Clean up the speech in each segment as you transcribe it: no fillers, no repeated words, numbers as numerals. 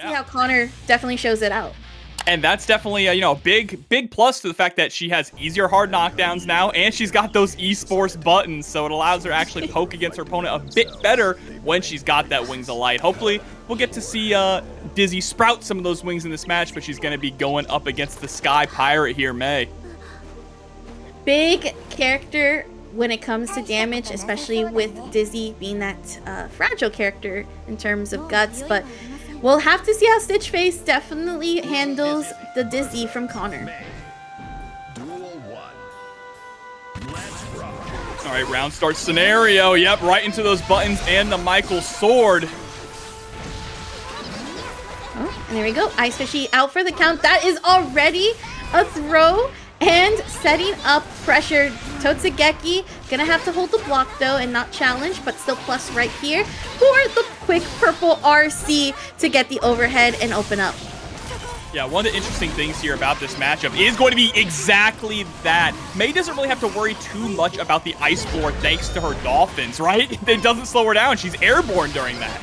See how Connor definitely shows it out. And that's definitely a, you know, big plus to the fact that she has easier hard knockdowns now, and she's got those esports buttons, so it allows her to actually poke against her opponent a bit better when she's got that Wings of Light. Hopefully, we'll get to see Dizzy sprout some of those wings in this match, but she's going to be going up against the Sky Pirate here, May. Big character when it comes to damage, especially with Dizzy being that fragile character in terms of guts, but we'll have to see how StitchFace definitely handles the Dizzy from Connor. All right, round start scenario. Yep, right into those buttons and the Michael sword. Oh, and there we go. Ice Fishy out for the count. That is already a throw and setting up pressure. Totsugeki gonna have to hold the block though and not challenge, but still plus right here for the quick purple RC to get the overhead and open up. Yeah, one of the interesting things here about this matchup is going to be exactly that. May doesn't really have to worry too much about the ice floor thanks to her dolphins, right? It doesn't slow her down. She's airborne during that.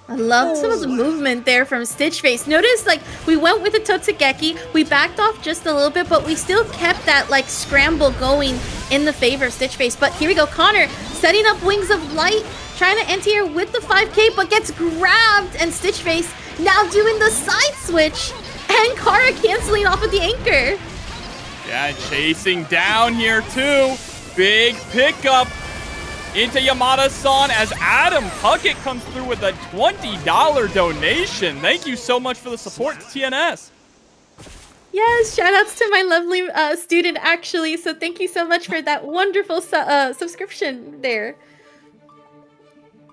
I love some of the movement there from StitchFace. Notice, like, we went with the Totsugeki, we backed off just a little bit, but we still kept that, like, scramble going in the favor of StitchFace. But here we go, Connor setting up Wings of Light, trying to anti-air with the 5K, but gets grabbed, and StitchFace now doing the side switch, and Kara canceling off of the anchor. Yeah, chasing down here, too. Big pickup into Yamada-san as Adam Puckett comes through with a $20 donation. Thank you so much for the support to TNS. Yes, shout outs to my lovely student, actually. So thank you so much for that wonderful subscription there.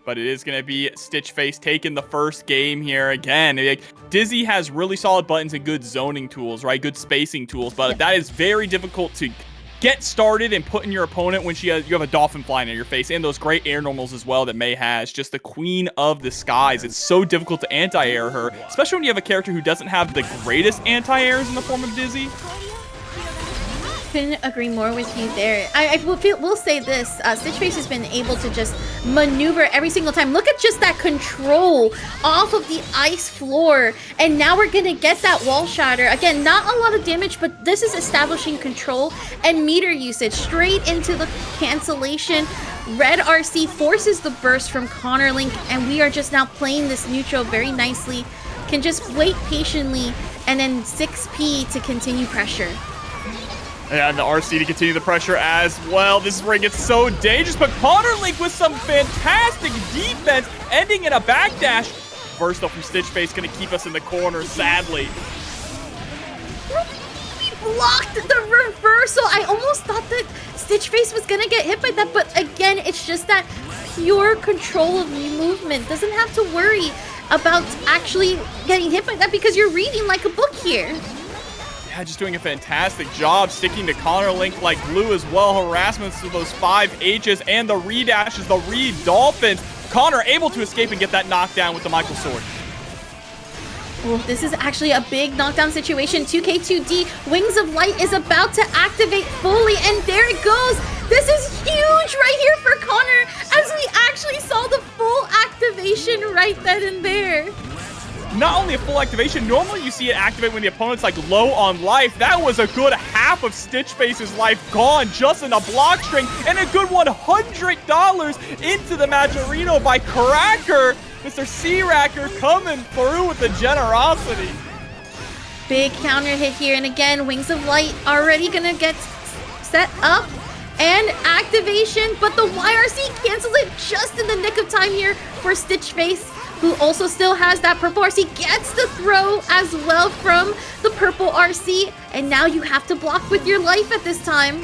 But it is going to be StitchFace taking the first game here again. Like, Dizzy has really solid buttons and good zoning tools, right? Good spacing tools, but that is very difficult to get started and put in your opponent when you have a dolphin flying in your face, and those great air normals as well that May has. Just the queen of the skies. It's so difficult to anti-air her, especially when you have a character who doesn't have the greatest anti-airs in the form of Dizzy. Couldn't agree more with you there. I will say this, StitchFace has been able to just maneuver every single time. Look at just that control off of the ice floor, and now we're gonna get that wall shatter. Again, not a lot of damage, but this is establishing control and meter usage straight into the cancellation. Red RC forces the burst from Connorlink, and we are just now playing this neutral very nicely. Can just wait patiently, and then 6P to continue pressure. And the RC to continue the pressure as well. This is where it gets so dangerous, but Connorlink with some fantastic defense, ending in a backdash. Burst up from StitchFace, gonna keep us in the corner, sadly. We blocked the reversal. I almost thought that StitchFace was gonna get hit by that, but again, it's just that pure control of movement. Doesn't have to worry about actually getting hit by that because you're reading like a book here. Yeah, just doing a fantastic job sticking to Connorlink like glue as well. Harassments to those 5 H's and the redashes, the re-dolphins. Connor able to escape and get that knockdown with the Michael sword. Oh, this is actually a big knockdown situation. 2K2D, Wings of Light is about to activate fully, and there it goes. This is huge right here for Connor, as we actually saw the full activation right then and there. Not only a full activation, normally you see it activate when the opponent's like low on life. That was a good half of StitchFace's life gone just in a block string, and a good $100 into the Matcherino by Cracker. Mr. C-Racker coming through with the generosity. Big counter hit here, and again, Wings of Light already gonna get set up and activation, but the YRC cancels it just in the nick of time here for StitchFace, who also still has that purple RC, gets the throw as well from the purple RC, and now you have to block with your life at this time.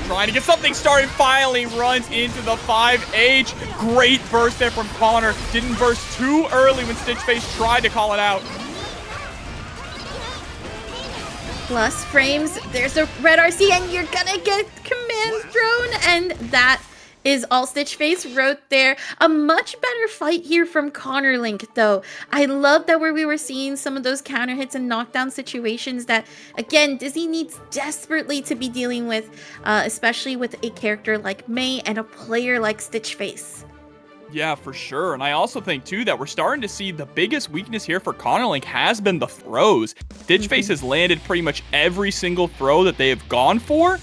Trying to get something started, finally runs into the 5H. Great burst there from Connor. Didn't burst too early when StitchFace tried to call it out. Plus frames, there's a red RC, and you're gonna get command thrown, and that is all StitchFace wrote there. A much better fight here from Connorlink, though. I love that where we were seeing some of those counter hits and knockdown situations that, again, Dizzy needs desperately to be dealing with, especially with a character like May and a player like StitchFace. Yeah, for sure. And I also think, too, that we're starting to see the biggest weakness here for Connorlink has been the throws. StitchFace has landed pretty much every single throw that they have gone for.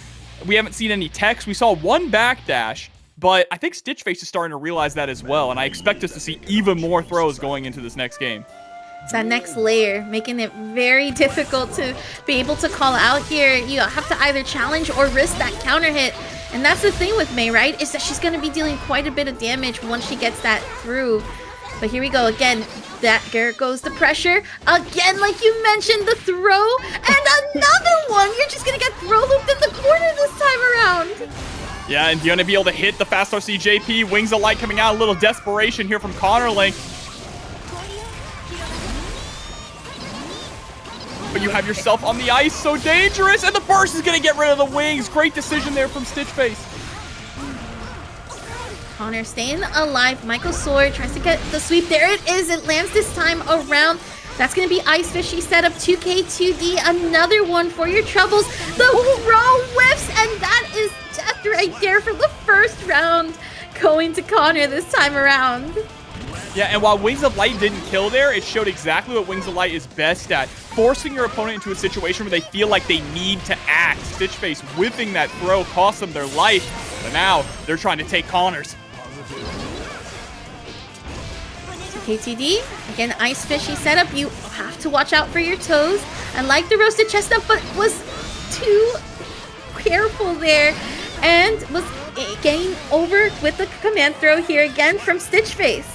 We haven't seen any techs. We saw one backdash, but I think StitchFace is starting to realize that as well. And I expect us to see even more throws going into this next game. It's that next layer, making it very difficult to be able to call out here. You have to either challenge or risk that counter hit. And that's the thing with Mei, right? Is that she's going to be dealing quite a bit of damage once she gets that through. But here we go again. There goes the pressure. Again, like you mentioned, the throw. And another one. You're just going to get throw looped in the corner this time around. Yeah, and you're going to be able to hit the Fast RC JP. Wings of Light coming out. A little desperation here from Connorlink. But you have yourself on the ice, so dangerous, and the burst is going to get rid of the wings. Great decision there from StitchFace. Connor staying alive. Michael Sword tries to get the sweep. There it is. It lands this time around. That's going to be Ice Fishy setup 2K2D. Another one for your troubles. The row whiffs, and that is death right there for the first round going to Connor this time around. Yeah, and while Wings of Light didn't kill there, it showed exactly what Wings of Light is best at. Forcing your opponent into a situation where they feel like they need to act. StitchFace whipping that throw cost them their life, but now they're trying to take Connor's. KTD, again, Ice Fishy setup. You have to watch out for your toes. I like the roasted chestnut, but was too careful there and was getting over with the command throw here again from StitchFace.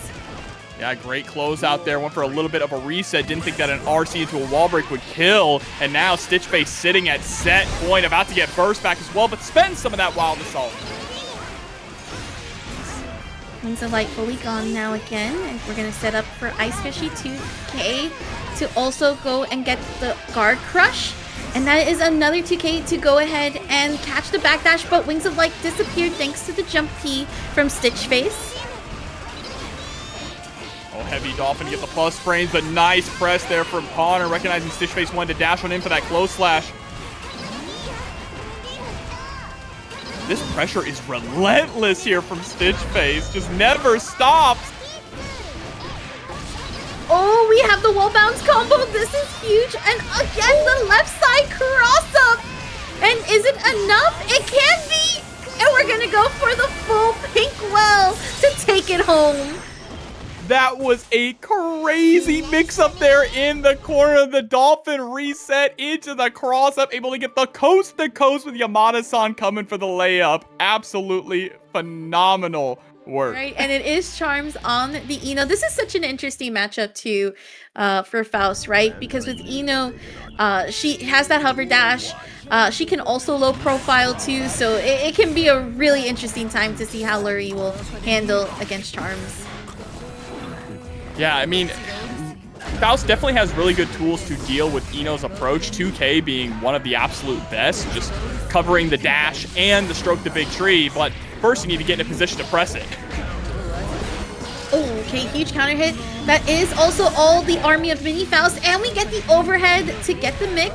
Yeah, great close out there. Went for a little bit of a reset. Didn't think that an RC into a wall break would kill. And now StitchFace sitting at set point, about to get burst back as well, but spends some of that wild assault. Wings of Light fully gone now again. And we're going to set up for Ice Fishy 2K to also go and get the guard crush. And that is another 2K to go ahead and catch the backdash, but Wings of Light disappeared thanks to the jump P from StitchFace. Oh, Heavy Dolphin to get the plus frames, but nice press there from Connor, recognizing StitchFace wanted to dash on in for that close slash. This pressure is relentless here from StitchFace, just never stops. Oh, we have the wall bounce combo. This is huge. And again, the left side cross up. And is it enough? It can be. And we're going to go for the full pink well to take it home. That was a crazy mix-up there in the corner. The Dolphin reset into the cross-up, able to get the coast-to-coast with Yamada-san coming for the layup. Absolutely phenomenal work. Right, and it is Charms on the Eno. This is such an interesting matchup, too, for Faust, right? Because with Eno, she has that hover dash. She can also low profile, too, so it can be a really interesting time to see how Lurry will handle against Charms. Yeah, I mean, Faust definitely has really good tools to deal with Eno's approach, 2K being one of the absolute best, just covering the dash and the stroke the big tree, but first you need to get in a position to press it. Oh, okay, huge counter hit. That is also all the army of Mini Faust, and we get the overhead to get the mix,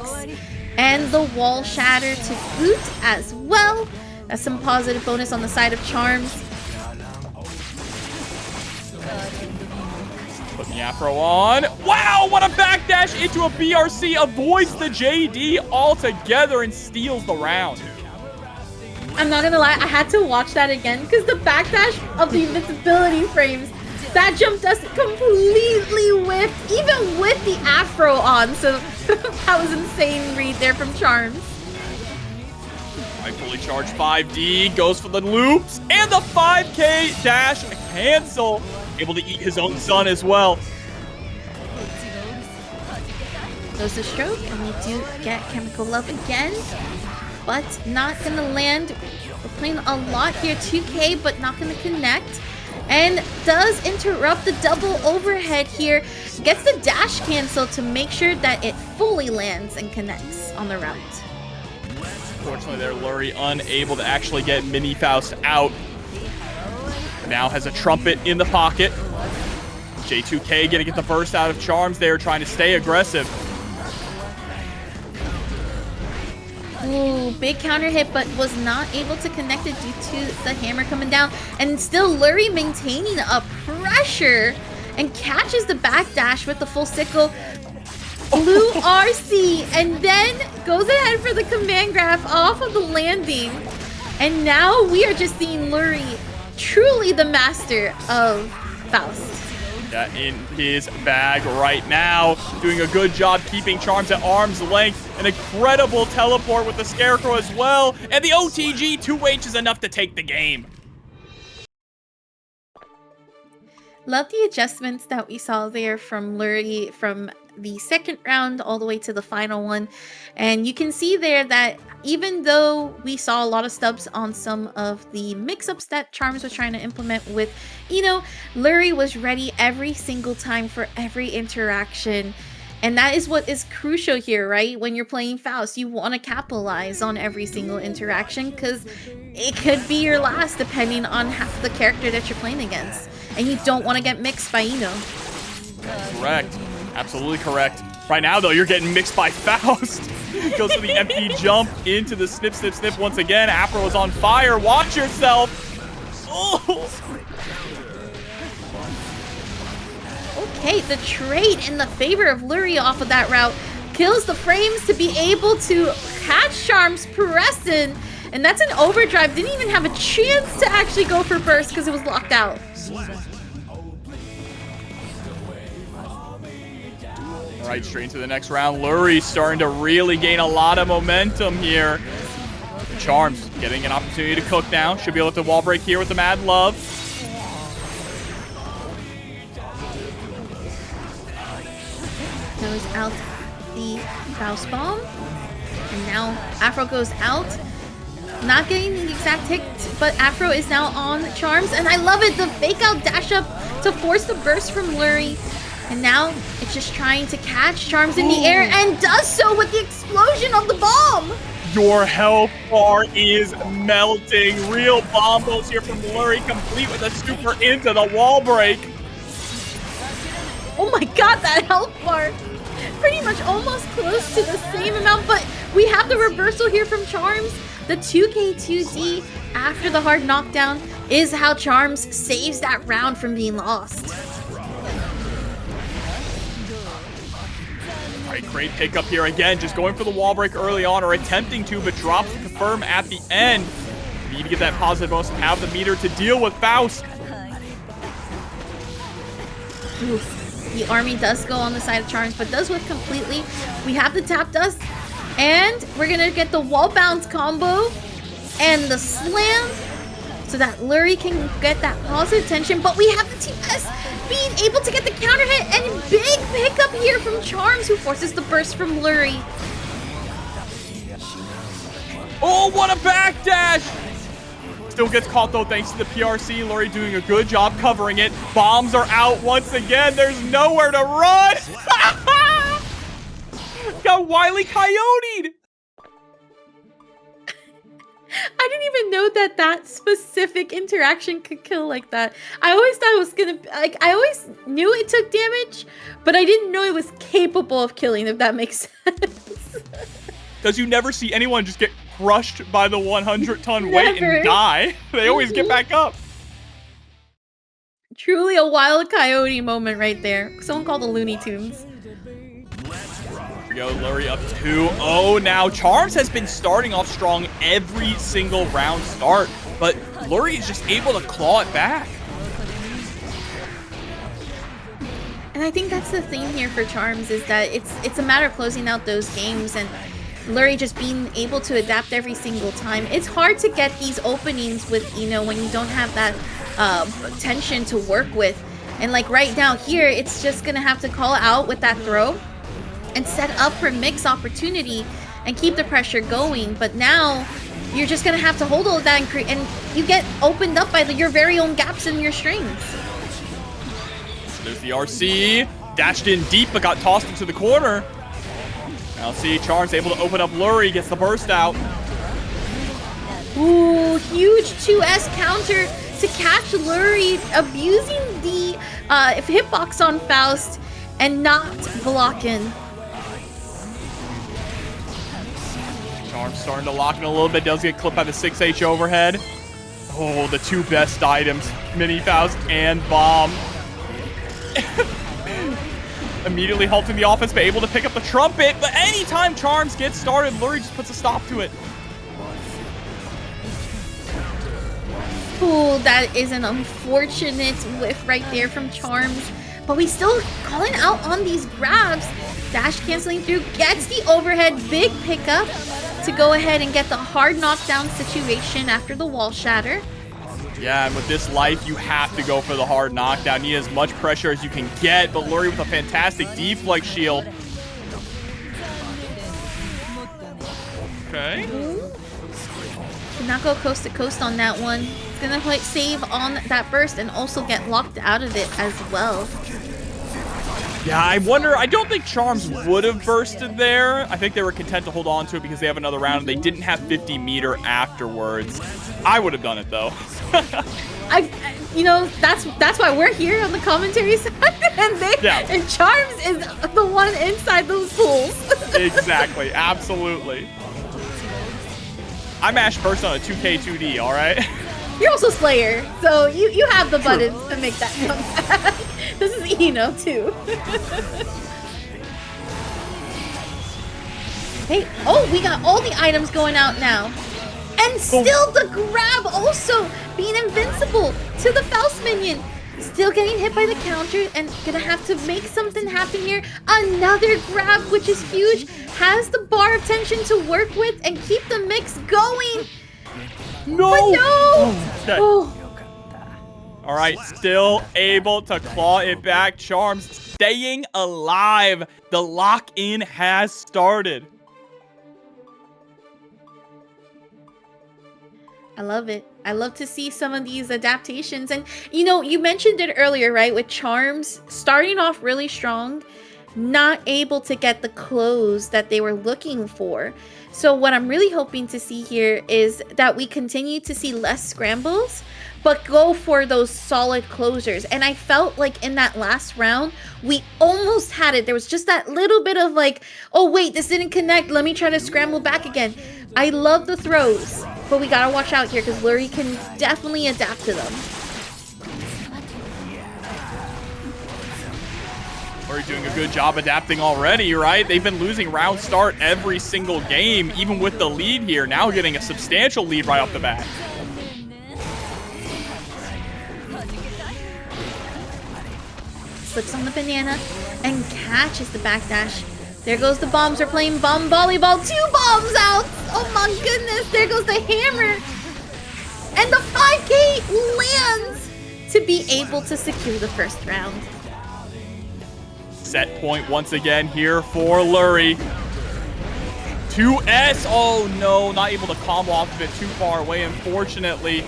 and the wall shatter to boot as well. That's some positive bonus on the side of Charms. Put the Afro on. Wow, what a backdash into a BRC. Avoids the JD altogether and steals the round. I'm not gonna lie, I had to watch that again because the backdash of the invincibility frames, that jump does completely whiffed, even with the Afro on. So that was insane read there from Charms. I fully charged 5D, goes for the loops, and the 5K dash cancel. Able to eat his own son as well. Goes the stroke, and we do get Chemical Love again, but not gonna land. We're playing a lot here, 2K, but not gonna connect. And does interrupt the double overhead here. Gets the dash cancel to make sure that it fully lands and connects on the route. Unfortunately, there, Lurry unable to actually get Mini Faust out. Now has a trumpet in the pocket. J2K gonna get the burst out of Charms there, trying to stay aggressive. Ooh, big counter hit, but was not able to connect it due to the hammer coming down. And still Lurry maintaining a pressure and catches the backdash with the full sickle. Blue RC and then goes ahead for the command grab off of the landing. And now we are just seeing Lurry, truly the master of Faust. Yeah, in his bag right now, doing a good job keeping Charms at arm's length. An incredible teleport with the Scarecrow as well. And the OTG 2H is enough to take the game. Love the adjustments that we saw there from Lurry from the second round all the way to the final one. And you can see there that even though we saw a lot of stubs on some of the mix-ups that Charms was trying to implement with, you know, Lurry was ready every single time for every interaction. And that is what is crucial here, right? When you're playing Faust, you want to capitalize on every single interaction because it could be your last depending on half the character that you're playing against. And you don't want to get mixed by Eno. Correct. Absolutely correct. Right now, though, you're getting mixed by Faust. Goes for the empty jump into the snip, snip, snip once again. Afro is on fire. Watch yourself. Oh. Okay, the trade in the favor of Lurry off of that route kills the frames to be able to catch Charms pressing. And that's an overdrive. Didn't even have a chance to actually go for burst because it was locked out. All right, straight into the next round. Lurry starting to really gain a lot of momentum here. Charms getting an opportunity to cook now. Should be able to wall break here with the Mad Love. Goes out the Faust bomb. And now Afro goes out. Not getting the exact hit, but Afro is now on Charms. And I love it. The fake out dash up to force the burst from Lurry. And now it's just trying to catch Charms in the air and does so with the explosion of the bomb. Your health bar is melting. Real bombos here from Lurry, complete with a super into the wall break. Oh my god, that health bar. Pretty much almost close to the same amount, but we have the reversal here from Charms. The 2K2D after the hard knockdown is how Charms saves that round from being lost. All right, great pickup here again. Just going for the wall break early on, or attempting to, but drops the confirm at the end. Need to get that positive bonus and have the meter to deal with Faust. Oof. The army does go on the side of Charms, but does whip completely. We have the tap dust, and we're gonna get the wall bounce combo and the slam so that Lurry can get that positive tension. But we have the TNS being able to get the counter hit, and big pickup here from Charms, who forces the burst from Lurry. Oh, what a backdash! Still gets caught though thanks to the PRC. Lurry doing a good job covering it. Bombs are out once again. There's nowhere to run. Got Wily Coyote'd. I didn't even know that that specific interaction could kill like that. I always thought it was gonna, like, I always knew it took damage, but I didn't know it was capable of killing, if that makes sense. Because you never see anyone just get crushed by the 100-ton weight and die. They always get back up. Truly a Wild Coyote moment right there. Someone called the Looney Tunes. Go, Lurry up 2-0 now. Charms has been starting off strong every single round start, but Lurry is just able to claw it back. And I think that's the thing here for Charms, is that it's a matter of closing out those games, and Lurry just being able to adapt every single time. It's hard to get these openings with, you know, when you don't have that tension to work with. And like right now here, it's just gonna have to call out with that throw and set up for mix opportunity and keep the pressure going. But now you're just gonna have to hold all of that and you get opened up by your very own gaps in your strings. There's the RC, dashed in deep but got tossed into the corner. Now see, Charms able to open up Lurry, gets the burst out. Ooh, huge 2S counter to catch Lurry, abusing the hitbox on Faust and not blocking. Charm's starting to lock in a little bit. Does get clipped by the 6H overhead. Oh, the two best items, Mini Faust and Bomb. Immediately halting the offense, but able to pick up the trumpet. But anytime Charms gets started, Lurry just puts a stop to it. Ooh, that is an unfortunate whiff right there from Charms. But we still calling out on these grabs. Dash canceling through, gets the overhead, big pickup to go ahead and get the hard knockdown situation after the wall shatter. Yeah, and with this life, you have to go for the hard knockdown. Need as much pressure as you can get, but Lurry with a fantastic deflect shield. Okay. Did not go coast to coast on that one. It's gonna quite save on that burst and also get locked out of it as well. Yeah, I wonder, I don't think Charms would have bursted there. I think they were content to hold on to it because they have another round and they didn't have 50 meter afterwards. I would have done it though. You know, that's why we're here on the commentary side, and Charms is the one inside those pools. Exactly, absolutely. I mashed first on a 2K2D, all right? You're also Slayer, so you have the buttons to make that come back. This is Eno too. Hey, oh, we got all the items going out now. And still the grab also being invincible to the Faust minion. Still getting hit by the counter and gonna have to make something happen here. Another grab, which is huge. Has the bar of tension to work with and keep the mix going. No! But no! Okay. Oh. All right, still able to claw it back. Charms staying alive. The lock-in has started. I love it. I love to see some of these adaptations. And, you know, you mentioned it earlier, right? With Charms starting off really strong, not able to get the close that they were looking for. So what I'm really hoping to see here is that we continue to see less scrambles, but go for those solid closers. And I felt like in that last round, we almost had it. There was just that little bit of like, oh wait, this didn't connect. Let me try to scramble back again. I love the throws, but we gotta watch out here because Lurry can definitely adapt to them. Lurry doing a good job adapting already, right? They've been losing round start every single game, even with the lead here. Now getting a substantial lead right off the bat. Slips on the banana and catches the backdash. There goes the bombs. They're playing bomb volleyball. 2 bombs out. Oh my goodness. There goes the hammer. And the 5K lands to be able to secure the first round. Set point once again here for Lurry. 2S. Oh no, not able to combo off of it too far away, unfortunately.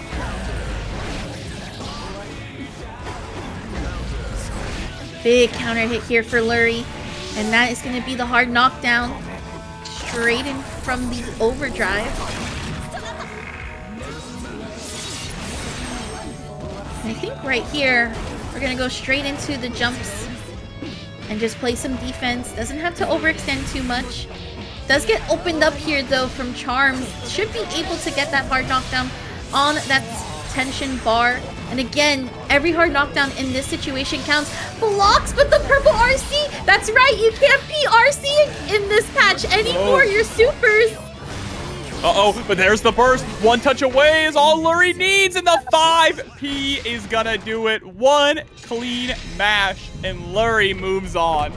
Big counter hit here for Lurry. And that is going to be the hard knockdown straight in from the overdrive. And I think right here, we're going to go straight into the jumps and just play some defense. Doesn't have to overextend too much. Does get opened up here though from Charms. Should be able to get that hard knockdown on that tension bar. And again, every hard knockdown in this situation counts. Blocks, but the purple RC, that's right, you can't be RC in this patch anymore. You're supers. Uh-oh, but there's the burst. One touch away is all Lurry needs, and the 5P is gonna do it. One clean mash, and Lurry moves on.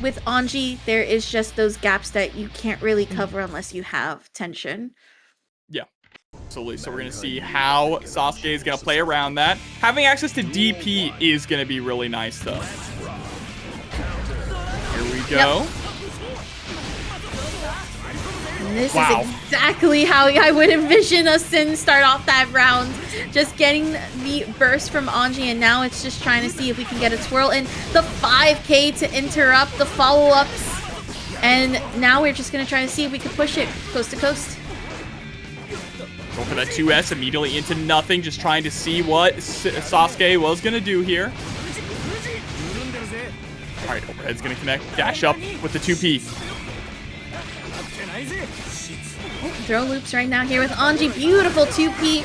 With Anji, there is just those gaps that you can't really cover unless you have tension. Yeah. Absolutely. So we're going to see how SauceQue is going to play around that. Having access to DP is going to be really nice, though. Here we go. Yep. And this is exactly how I would envision a Sin start off that round. Just getting the burst from Anji, and now it's just trying to see if we can get a twirl in. The 5K to interrupt the follow-ups. And now we're just going to try to see if we can push it coast to coast. Go for that 2S immediately into nothing, just trying to see what SauceQue was going to do here. All right, overhead's going to connect. Dash up with the 2P. Throw loops right now here with Anji. Beautiful 2P.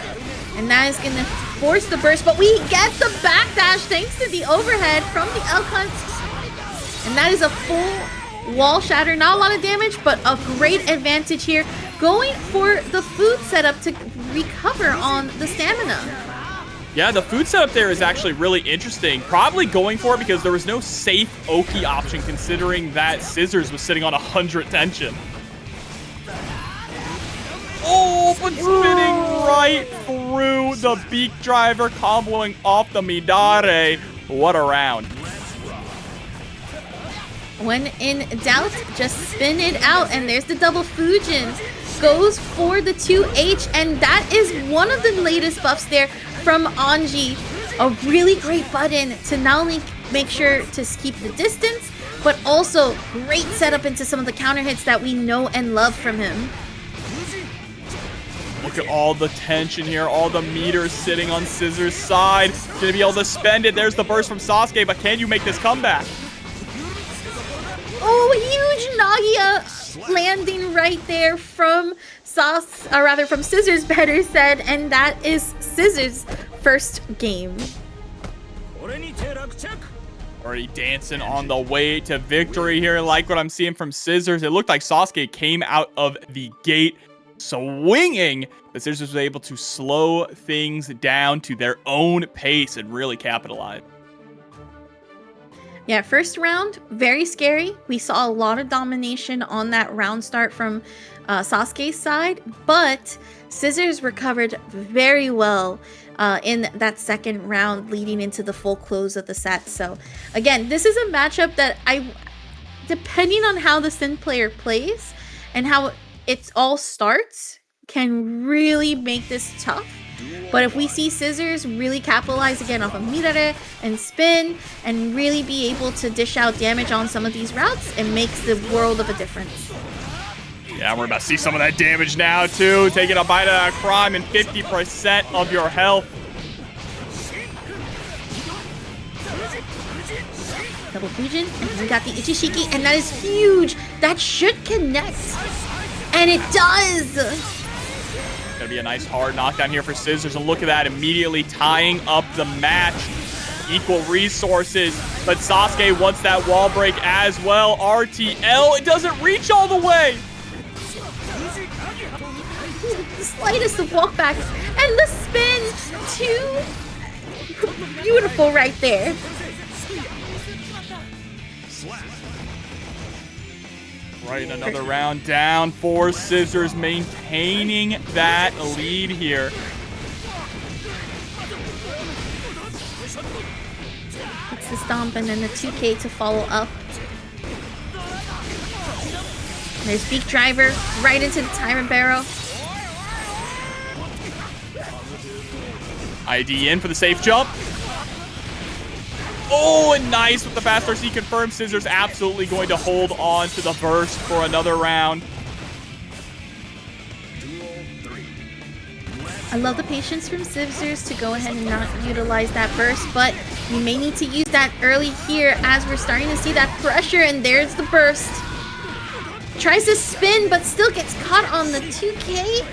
And that is going to force the burst. But we get the backdash thanks to the overhead from the Elkhunt. And that is a full wall shatter. Not a lot of damage, but a great advantage here. Going for the food setup to recover on the stamina. Yeah, the food setup there is actually really interesting. Probably going for it because there was no safe Oki option considering that Scissors was sitting on 100 tension. Oh, but spinning right through the beak driver, comboing off the Midare. What a round. When in doubt, just spin it out. And there's the double Fujin. Goes for the 2H. And that is one of the latest buffs there from Anji. A really great button to not only make sure to keep the distance, but also great setup into some of the counter hits that we know and love from him. Look at all the tension here, all the meters sitting on Scissors' side. Gonna be able to spend it. There's the burst from SauceQue, but can you make this comeback? Oh, huge Nagia landing right there from from Scissors, better said, and that is Scissors' first game. Already dancing on the way to victory here. Like what I'm seeing from Scissors. It looked like SauceQue came out of the gate swinging, but Scissors was able to slow things down to their own pace and really capitalize. Yeah, first round, very scary. We saw a lot of domination on that round start from SauceQue's side, but Scissors recovered very well in that second round leading into the full close of the set. So again, this is a matchup that depending on how the Sin player plays and how it all starts, can really make this tough. But if we see Scissors really capitalize again off of Mirare and spin and really be able to dish out damage on some of these routes, it makes the world of a difference. Yeah, we're about to see some of that damage now too. Taking a bite out of crime and 50% of your health. Double Fujin, and we got the Ichishiki, and that is huge. That should connect. And it does! Gonna be a nice hard knockdown here for Scissors, and look at that, immediately tying up the match. Equal resources, but SauceQue wants that wall break as well. RTL, it doesn't reach all the way! The slightest of walk back, and the spin, too beautiful right there. Right, another round down for Scissors, maintaining that lead here. It's the stomp and then the 2K to follow up. There's Beak Driver right into the Tyrant Barrow. ID in for the safe jump. Oh, and nice with the fast RC confirmed. Scissors absolutely going to hold on to the burst for another round. I love the patience from Scissors to go ahead and not utilize that burst, but you may need to use that early here as we're starting to see that pressure, and there's the burst. Tries to spin, but still gets caught on the 2K.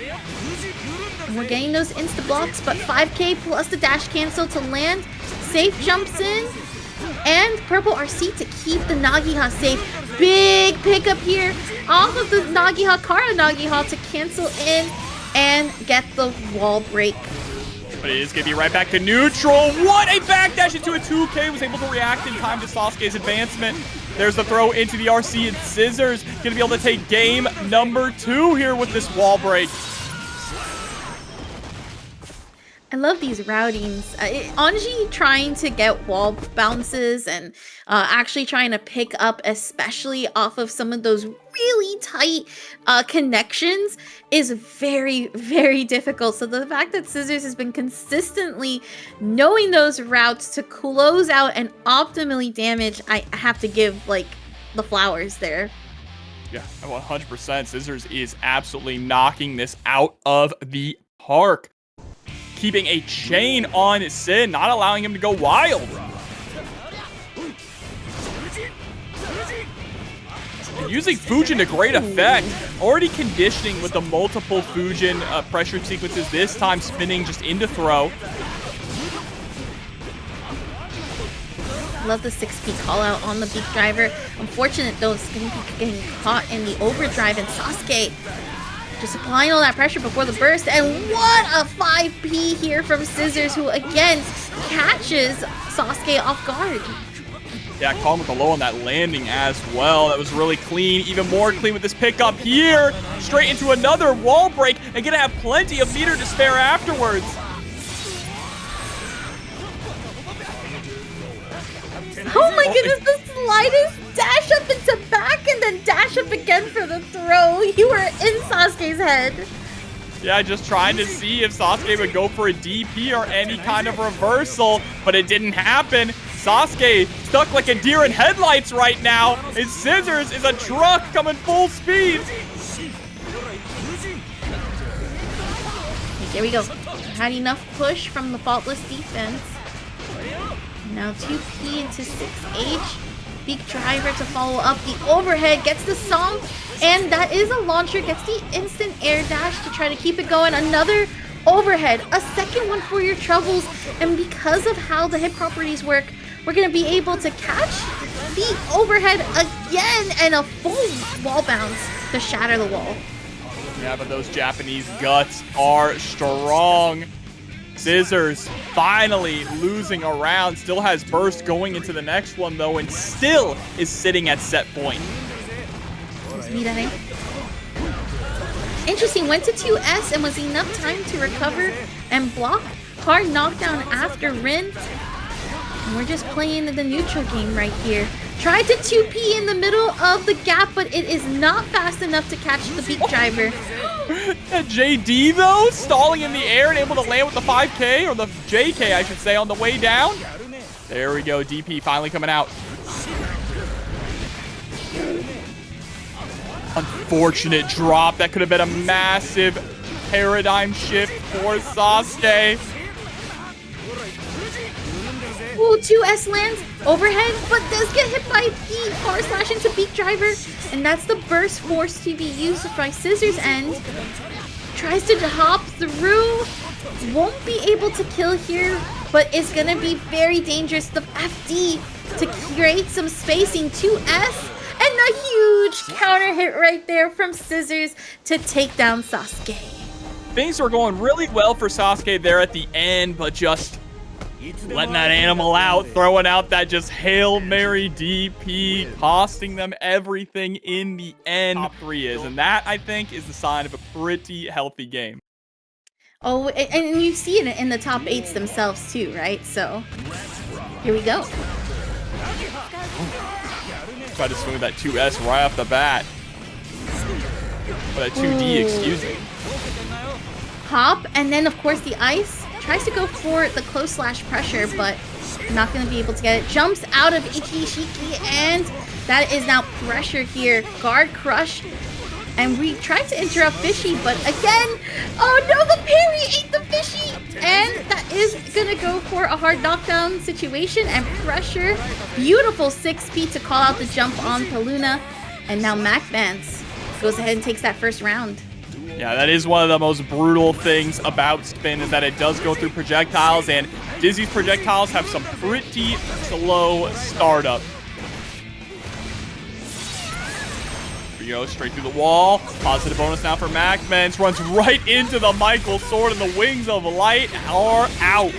And we're getting those insta blocks, but 5K plus the dash cancel to land. Safe jumps in, and purple RC to keep the Nagiha safe. Big pickup here off of the Nagiha, Kara Nagiha to cancel in and get the wall break. But it is going to be right back to neutral. What a backdash into a 2K. Was able to react in time to SauceQue's advancement. There's the throw into the RC, and Scissors going to be able to take game number 2 here with this wall break. I love these routings. Anji trying to get wall bounces and actually trying to pick up, especially off of some of those really tight connections, is very, very difficult. So the fact that Scissors has been consistently knowing those routes to close out and optimally damage, I have to give like the flowers there. Yeah, 100%. Scissors is absolutely knocking this out of the park. Keeping a chain on Sin, not allowing him to go wild. using Fujin to great effect. Already conditioning with the multiple Fujin pressure sequences, this time spinning just into throw. Love the 6P call out on the beak driver. Unfortunate though, it's going to be getting caught in the overdrive, and SauceQue just applying all that pressure before the burst. And what a 5P here from Scissors, who again catches SauceQue off guard. Yeah, caught him with the low on that landing as well. That was really clean. Even more clean with this pickup here. Straight into another wall break and gonna have plenty of meter to spare afterwards. Oh my goodness, the slightest dash up into back and then dash up again for the throw. You were in SauceQue's head. Yeah, just trying to see if SauceQue would go for a DP or any kind of reversal, but it didn't happen. SauceQue stuck like a deer in headlights right now. His Scissors is a truck coming full speed. There we go. Had enough push from the faultless defense. Now 2P into 6H. Beak driver to follow up the overhead. Gets the stomp. And that is a launcher. Gets the instant air dash to try to keep it going. Another overhead. A second one for your troubles. And because of how the hit properties work, we're going to be able to catch the overhead again. And a full wall bounce to shatter the wall. Yeah, but those Japanese guts are strong. Scissors finally losing a round. Still has burst going into the next one, though, and still is sitting at set point. Interesting. Went to 2S and was enough time to recover and block. Hard knockdown after Rin. And we're just playing the neutral game right here. Tried to 2P in the middle of the gap, but it is not fast enough to catch the beak driver. And JD, though, stalling in the air and able to land with the 5K, or the JK, I should say, on the way down. There we go. DP finally coming out. Unfortunate drop. That could have been a massive paradigm shift for SauceQue. Ooh, 2S lands overhead, but does get hit by the power slash into beak driver. And that's the burst force to be used by Scissors End. Tries to hop through. Won't be able to kill here, but it's going to be very dangerous. The FD to create some spacing. 2S and a huge counter hit right there from Scissors to take down SauceQue. Things were going really well for SauceQue there at the end, but just letting that animal out, throwing out that just Hail Mary DP, costing them everything in the end. Top 3 is, and that, I think, is the sign of a pretty healthy game. Oh, and you see it in the top 8s themselves too, right? So, here we go. Try to swing with that 2S right off the bat. Or that 2D, excuse me. Hop, and then, of course, the ice. Tries to go for the close slash pressure, but not going to be able to get it. Jumps out of Ichi Shiki, and that is now pressure here. Guard crush. And we tried to interrupt Fishy, but again, oh no, the parry ate the Fishy. And that is going to go for a hard knockdown situation and pressure. Beautiful 6P to call out the jump on Peluna. And now MacMens goes ahead and takes that first round. Yeah, that is one of the most brutal things about Spin, is that it does go through projectiles, and Dizzy's projectiles have some pretty slow startup. Here we go, straight through the wall. Positive bonus now for MacMens. Runs right into the Michael sword, and the wings of light are out.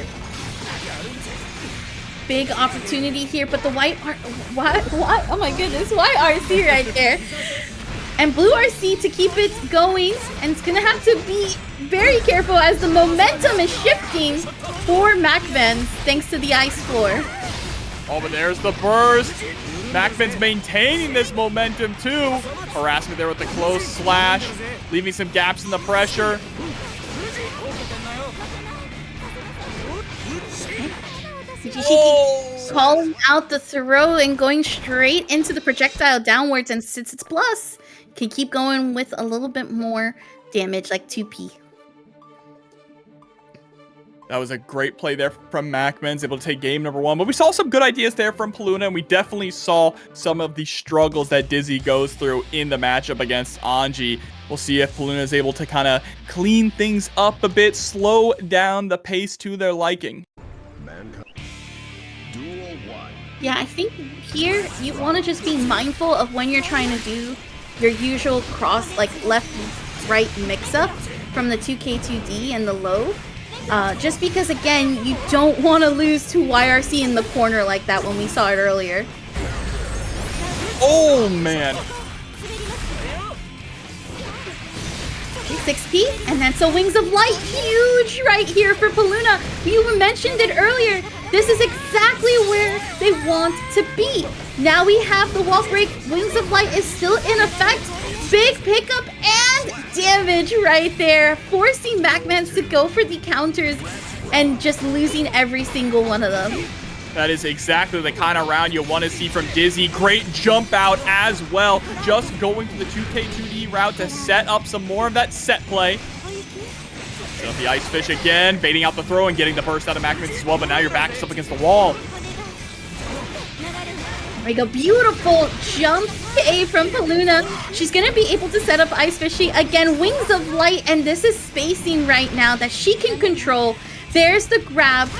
Big opportunity here, but the white are what? Oh my goodness, white RC right there. And blue RC to keep it going, and it's gonna have to be very careful as the momentum is shifting for MacMens thanks to the ice floor. Oh, but there's the burst. MacMens maintaining this momentum too. Harassment there with the close slash, leaving some gaps in the pressure. Shiki calling out the throw and going straight into the projectile downwards, and since it's plus, can keep going with a little bit more damage, like 2P. That was a great play there from MacMens, able to take game number 1. But we saw some good ideas there from Peluna, and we definitely saw some of the struggles that Dizzy goes through in the matchup against Anji. We'll see if Peluna is able to kind of clean things up a bit, slow down the pace to their liking. Yeah, I think here you want to just be mindful of when you're trying to do your usual cross, like left-right mix-up from the 2K2D and the low. Just because, again, you don't want to lose to YRC in the corner like that when we saw it earlier. Oh, man. 6P, and then so Wings of Light, huge right here for Peluna. You mentioned it earlier. This is exactly where they want to be. Now we have the wall break. Wings of Light is still in effect. Big pickup and damage right there, forcing MacMens to go for the counters and just losing every single one of them. That is exactly the kind of round you want to see from Dizzy. Great jump out as well. Just going for the 2K2D route to set up some more of that set play. Set up the Ice Fish again, baiting out the throw and getting the burst out of MacMens as well, but now your back is up against the wall. There we go, beautiful jump A from Peluna. She's gonna be able to set up Ice Fishy again, Wings of Light, and this is spacing right now that she can control. There's the grab.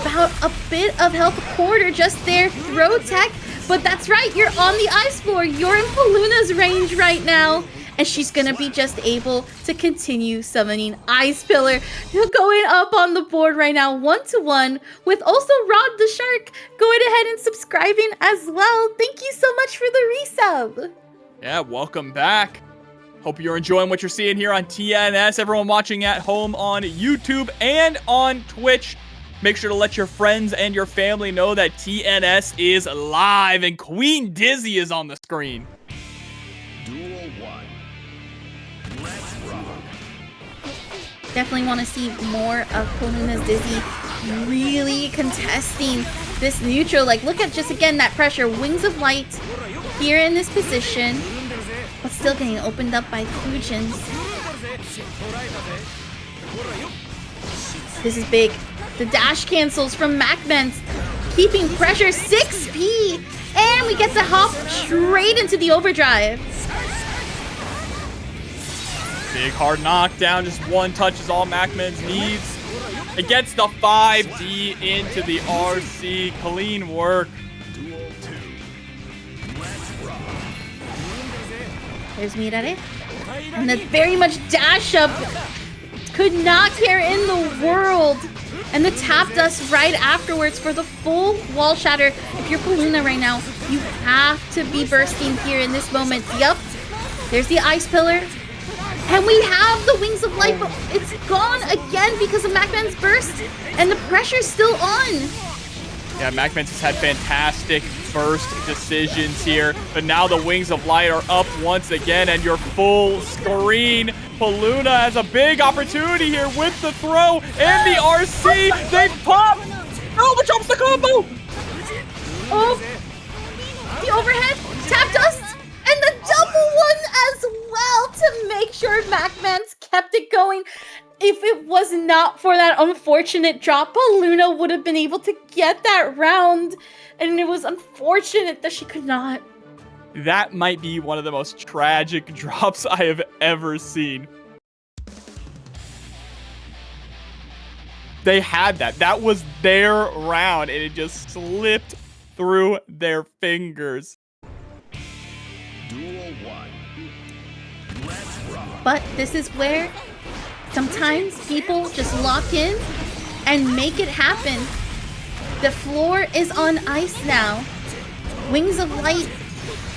About a bit of health, quarter just there, throw tech, but that's right, you're on the ice floor, you're in Peluna's range right now, and she's gonna be just able to continue summoning Ice Pillar. Going up on the board right now, 1-1, with also Rod the Shark going ahead and subscribing as well. Thank you so much for the resub. Yeah, welcome back. Hope you're enjoying what you're seeing here on TNS. Everyone watching at home on YouTube and on Twitch, make sure to let your friends and your family know that TNS is live and Queen Dizzy is on the screen. Duel 1. Let's rock. Definitely want to see more of Peluna's Dizzy really contesting this neutral. Like, look at just, again, that pressure. Wings of Light here in this position, but still getting opened up by Fujins. This is big. The dash cancels from MacMens, keeping pressure, 6P, and we get to hop straight into the overdrive. Big hard knockdown, just one touch is all MacMens needs. It gets the 5D into the RC, clean work. Duel 2. Let's rock. There's Mirare, and the very much dash up, could not care in the world. And the tap dust right afterwards for the full wall shatter. If you're Peluna right now, you have to be bursting here in this moment. Yup, there's the Ice Pillar. And we have the Wings of Light, but it's gone again because of MacMens burst. And the pressure's still on. Yeah, MacMens has had fantastic burst decisions here, but now the Wings of Light are up once again, and your full screen. Peluna has a big opportunity here with the throw and the RC. They pop. Oh, the jumps the combo. Oh, the overhead, tap dust, and the double one as well to make sure MacMens kept it going. If it was not for that unfortunate drop, Peluna would have been able to get that round, and it was unfortunate that she could not. That might be one of the most tragic drops I have ever seen. They had that. That was their round, and it just slipped through their fingers. Duel 1. Let's rock. But this is where sometimes people just lock in and make it happen. The floor is on ice now. Wings of Light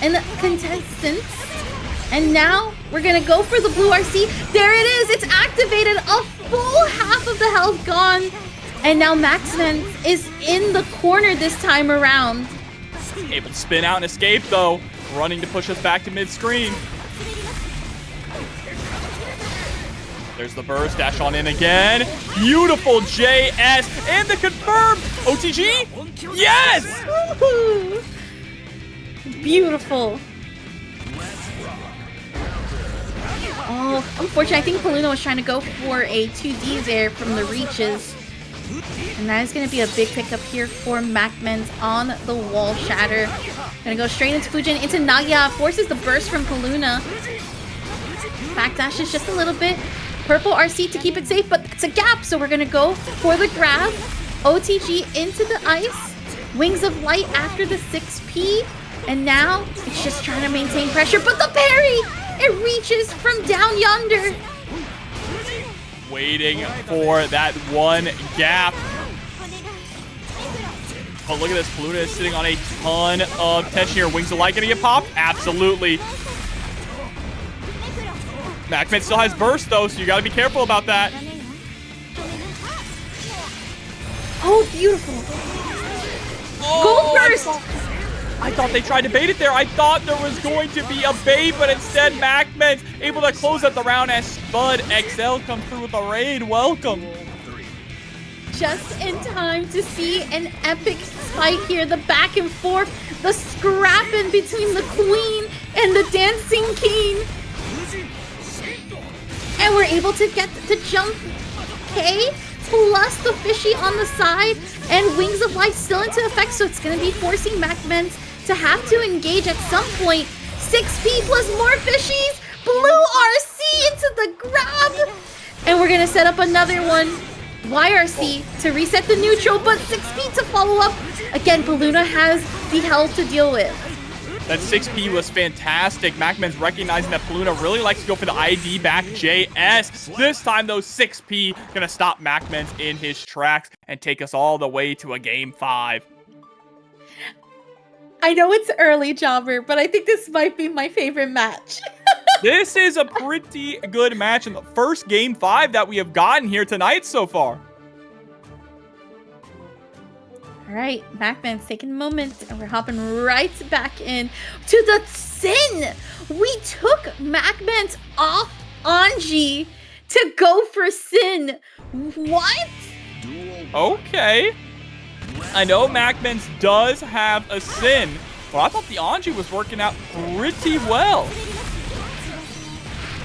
and the contestants. And now we're gonna go for the blue RC. There it is, it's activated. A full half of the health gone. And now MacMens is in the corner this time around. Able to spin out and escape though. Running to push us back to mid-screen. There's the burst, dash on in again. Beautiful JS and the confirmed OTG. Yes! Woohoo! Beautiful. Oh, unfortunately, I think Peluna was trying to go for a 2D there from the reaches. And that is going to be a big pickup here for MacMens on the wall shatter. Gonna go straight into Fujin, into Nagya, forces the burst from Peluna. Backdashes just a little bit. Purple RC to keep it safe, but it's a gap, so we're gonna go for the grab. OTG into the ice. Wings of Light after the 6P. And now it's just trying to maintain pressure, but the parry! It reaches from down yonder. Waiting for that one gap. But look at this, Peluna is sitting on a ton of tension here. Wings of Light gonna get popped? Absolutely. MacMens still has burst though, so you gotta be careful about that. Oh, beautiful. Oh, Gold burst! I thought they tried to bait it there. I thought there was going to be a bait, but instead MacMens able to close out the round as Spud XL comes through with a raid. Welcome. Just in time to see an epic fight here. The back and forth, the scrapping between the Queen and the Dancing King. And we're able to get the jump K plus the fishy on the side, and Wings of Light still into effect, so it's going to be forcing MacMens to have to engage at some point. 6P plus more fishies, blue RC into the grab, and we're going to set up another one. YRC to reset the neutral, but 6P to follow up. Again, Peluna has the health to deal with. That 6P was fantastic. MacMens recognizing that Peluna really likes to go for the ID back JS. This time, though, 6P gonna stop MacMens in his tracks and take us all the way to a game 5. I know it's early, Jobber, but I think this might be my favorite match. This is a pretty good match in the first game 5 that we have gotten here tonight so far. All right, MacMens taking a moment, and we're hopping right back in to the Sin. We took MacMens off Anji to go for Sin. What? Okay. I know MacMens does have a Sin, but I thought the Anji was working out pretty well.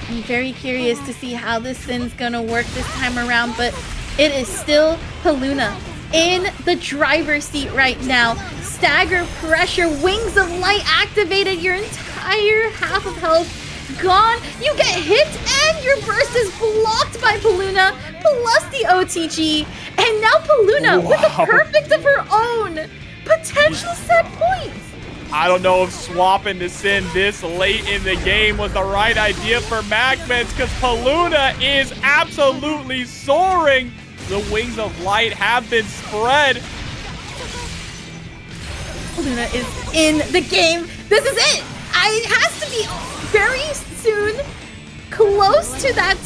I'm very curious to see how this Sin's gonna work this time around, but it is still Peluna in the driver's seat right now. Stagger pressure, Wings of Light activated, your entire half of health gone. You get hit and your burst is blocked by Peluna, plus the OTG. And now Peluna with a perfect of her own potential set points. I don't know if swapping to Sin this late in the game was the right idea for MacMens, because Peluna is absolutely soaring. The Wings of Light have been spread. Peluna is in the game. This is it. It has to be very soon, close to that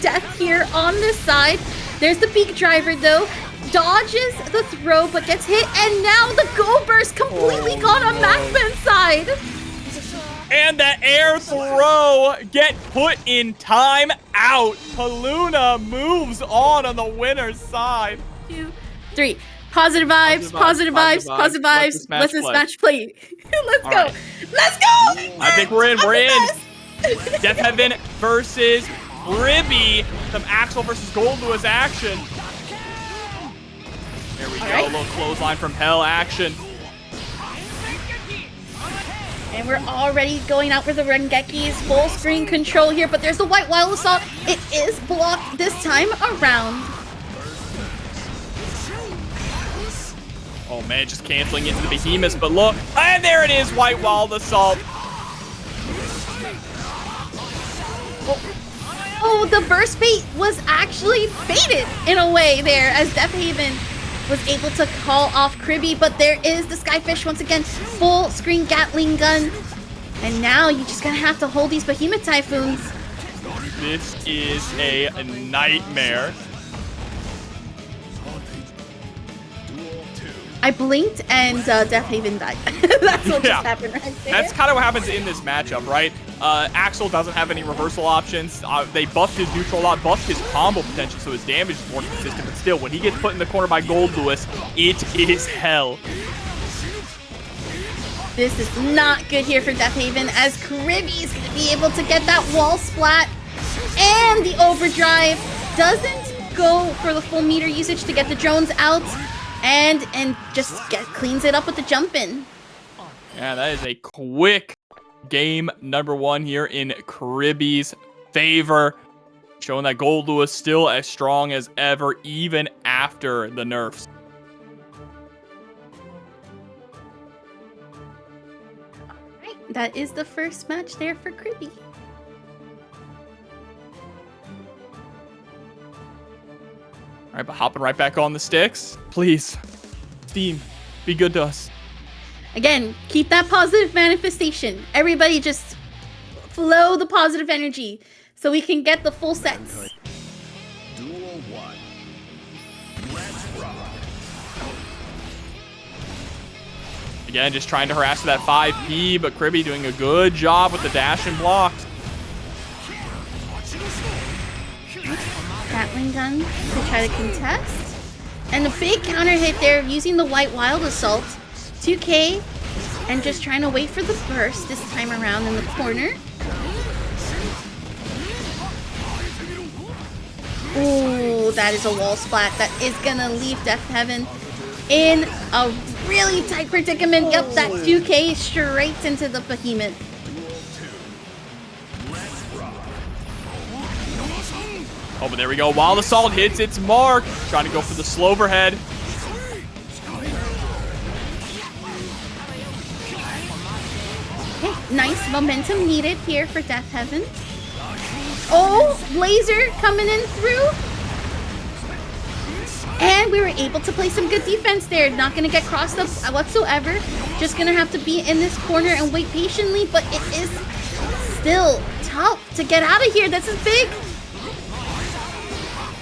death here on this side. There's the beak driver though. Dodges the throw, but gets hit, and now the go burst completely gone on MacMens' side. And the air throw get put in time out. Peluna moves on the winner's side. 2, 3. Positive vibes, positive vibes, positive vibes. Let's this match play. Let's go. Right. Let's go. I think we're in. We're in. DeafHeaven versus Kriby. Some Axel versus Goldlewis action. There we go. Right. A little clothesline from Hell action. And we're already going out for the Rengeki's full screen control here, but there's the White Wild Assault. It is blocked this time around. Oh man, just canceling into the Behemoths, but look, and there it is, White Wild Assault. Oh, the burst bait was actually baited in a way there, as DeafHeaven was able to call off Kriby, but there is the Skyfish once again, full screen Gatling gun. And now you just gonna have to hold these Behemoth Typhoons. This is a nightmare. I blinked and DeafHeaven died. That's what just happened right there. That's kind of what happens in this matchup, right? Axel doesn't have any reversal options. They buffed his neutral a lot, buffed his combo potential, so his damage is more consistent. But still, when he gets put in the corner by Goldlewis, it is hell. This is not good here for DeafHeaven, as Kriby is going to be able to get that wall splat. And the overdrive doesn't go for the full meter usage to get the drones out and just cleans it up with the jump in. Yeah, that is a quick game number 1 here in Kriby's favor. Showing that Goldlewis still as strong as ever, even after the nerfs. Alright, that is the first match there for Kriby. Alright, but hopping right back on the sticks. Please, Steam, be good to us. Again, keep that positive manifestation. Everybody just flow the positive energy so we can get the full sets. Duel 1. Let's rock. Again, just trying to harass that 5P, but Kriby doing a good job with the dash and blocks. Gatling gun to try to contest. And a big counter hit there using the White Wild Assault. 2K and just trying to wait for the burst this time around in the corner. Ooh, that is a wall splat that is gonna leave DeafHeaven in a really tight predicament. Yep, that 2K straight into the behemoth. Oh, but there we go. Wild Assault hits its mark. Trying to go for the slow overhead. Okay, nice momentum needed here for DeafHeaven. Oh, laser coming in through. And we were able to play some good defense there. Not going to get crossed up whatsoever. Just going to have to be in this corner and wait patiently. But it is still tough to get out of here. This is big.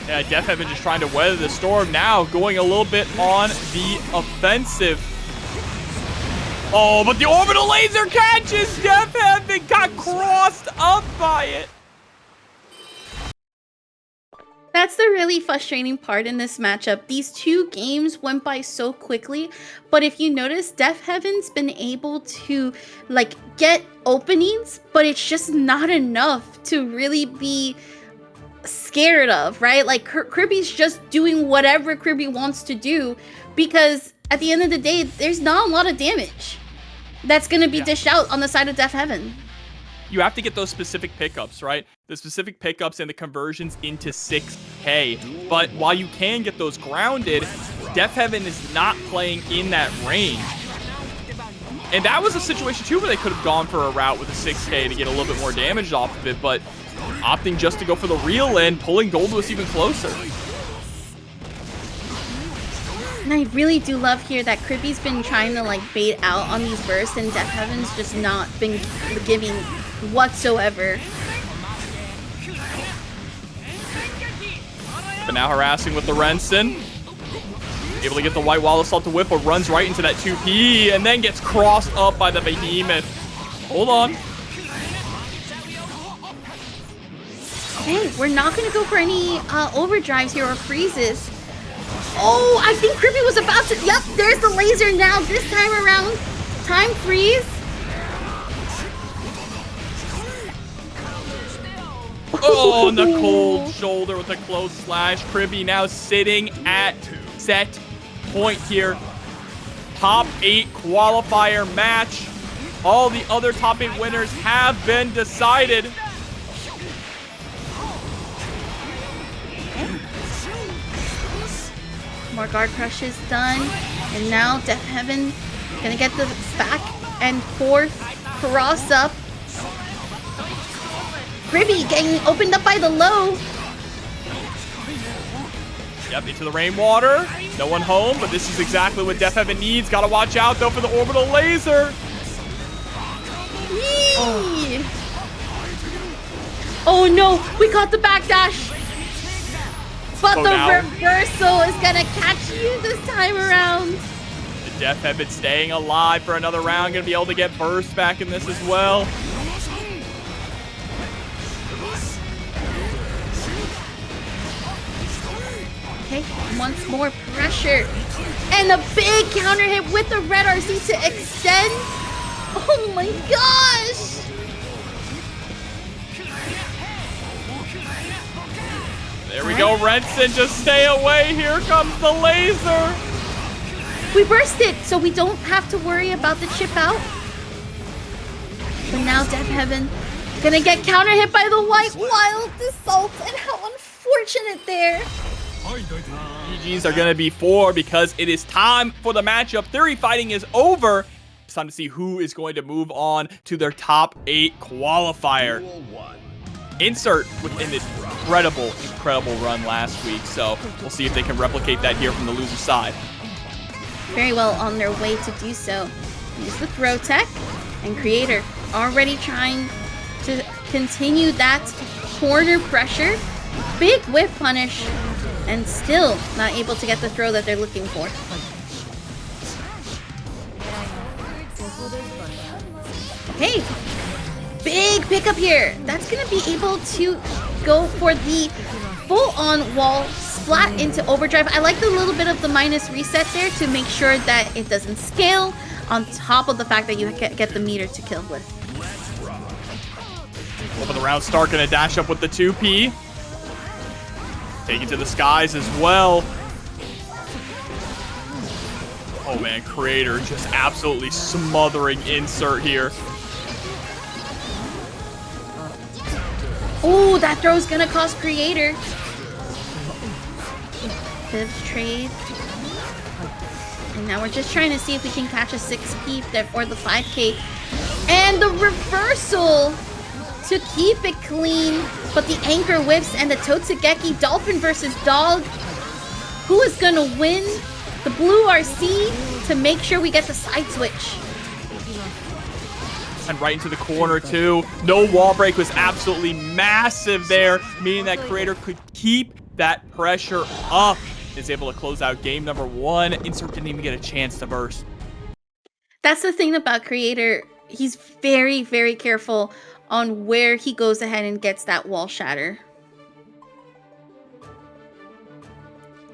Yeah, DeafHeaven just trying to weather the storm now, going a little bit on the offensive. Oh, but the orbital laser catches. DeafHeaven got crossed up by it. That's the really frustrating part in this matchup. These two games went by so quickly, but if you notice, DeafHeaven's been able to like get openings, but it's just not enough to really be scared of, right? Like Kriby's just doing whatever Kriby wants to do because at the end of the day, there's not a lot of damage that's going to be dished out on the side of DeafHeaven. You have to get those specific pickups, right? The specific pickups and the conversions into 6K. But while you can get those grounded, DeafHeaven is not playing in that range. And that was a situation too where they could have gone for a route with a 6K to get a little bit more damage off of it, but opting just to go for the real end, pulling Goldlewis even closer. And I really do love here that Kriby's been trying to like bait out on these bursts and DeafHeaven's just not been giving whatsoever. But now harassing with the Renson. Able to get the White Wall Assault to whip, but runs right into that 2P and then gets crossed up by the Behemoth. Hold on. Okay, we're not going to go for any overdrives here or freezes. Oh, I think Kriby was about to... Yep, there's the laser now. This time around. Time freeze. Oh, and the cold shoulder with a close slash. Kriby now sitting at set point here. Top 8 qualifier match. All the other top 8 winners have been decided. More guard crushes done. And now DeafHeaven gonna get the back and forth cross up. Kriby getting opened up by the low. Yep, into the rainwater. No one home, but this is exactly what DeafHeaven needs. Gotta watch out though for the orbital laser. Yee. Oh no, we got the backdash. But the reversal is gonna catch you this time around. The DeafHeaven staying alive for another round. Gonna be able to get burst back in this as well. Okay, once more pressure. And a big counter hit with the red RC to extend. Oh my gosh! There we go, Renson, just stay away. Here comes the laser. We burst it, so we don't have to worry about the chip out. But now DeafHeaven gonna get counter hit by the white wild assault, and how unfortunate there. GGs are gonna be 4 because it is time for the matchup. Theory fighting is over. It's time to see who is going to move on to their top 8 qualifier. Insert with an incredible run last week, so we'll see if they can replicate that here from the loser side. Very well on their way to do so. Use the throw tech, and Kreator already trying to continue that corner pressure. Big whip punish, and still not able to get the throw that they're looking for. Okay, big pickup here. That's gonna be able to go for the full-on wall splat into overdrive. I like the little bit of the minus reset there to make sure that it doesn't scale, on top of the fact that you get the meter to kill with. Over the round start, gonna dash up with the 2P. Take it to the skies as well. Oh man, Kreator just absolutely smothering insert here. Oh, that throw's gonna cost Kreator. Bit of trade. And now we're just trying to see if we can catch a 6P or the 5K. And the reversal to keep it clean. But the anchor whips and the Totsugeki dolphin versus dog. Who is gonna win? The blue RC to make sure we get the side switch. And right into the corner too. No wall break was absolutely massive there, meaning that Kreator could keep that pressure up. Is able to close out game number 1. Insert didn't even get a chance to burst. That's the thing about Kreator. He's very, very careful on where he goes ahead and gets that wall shatter.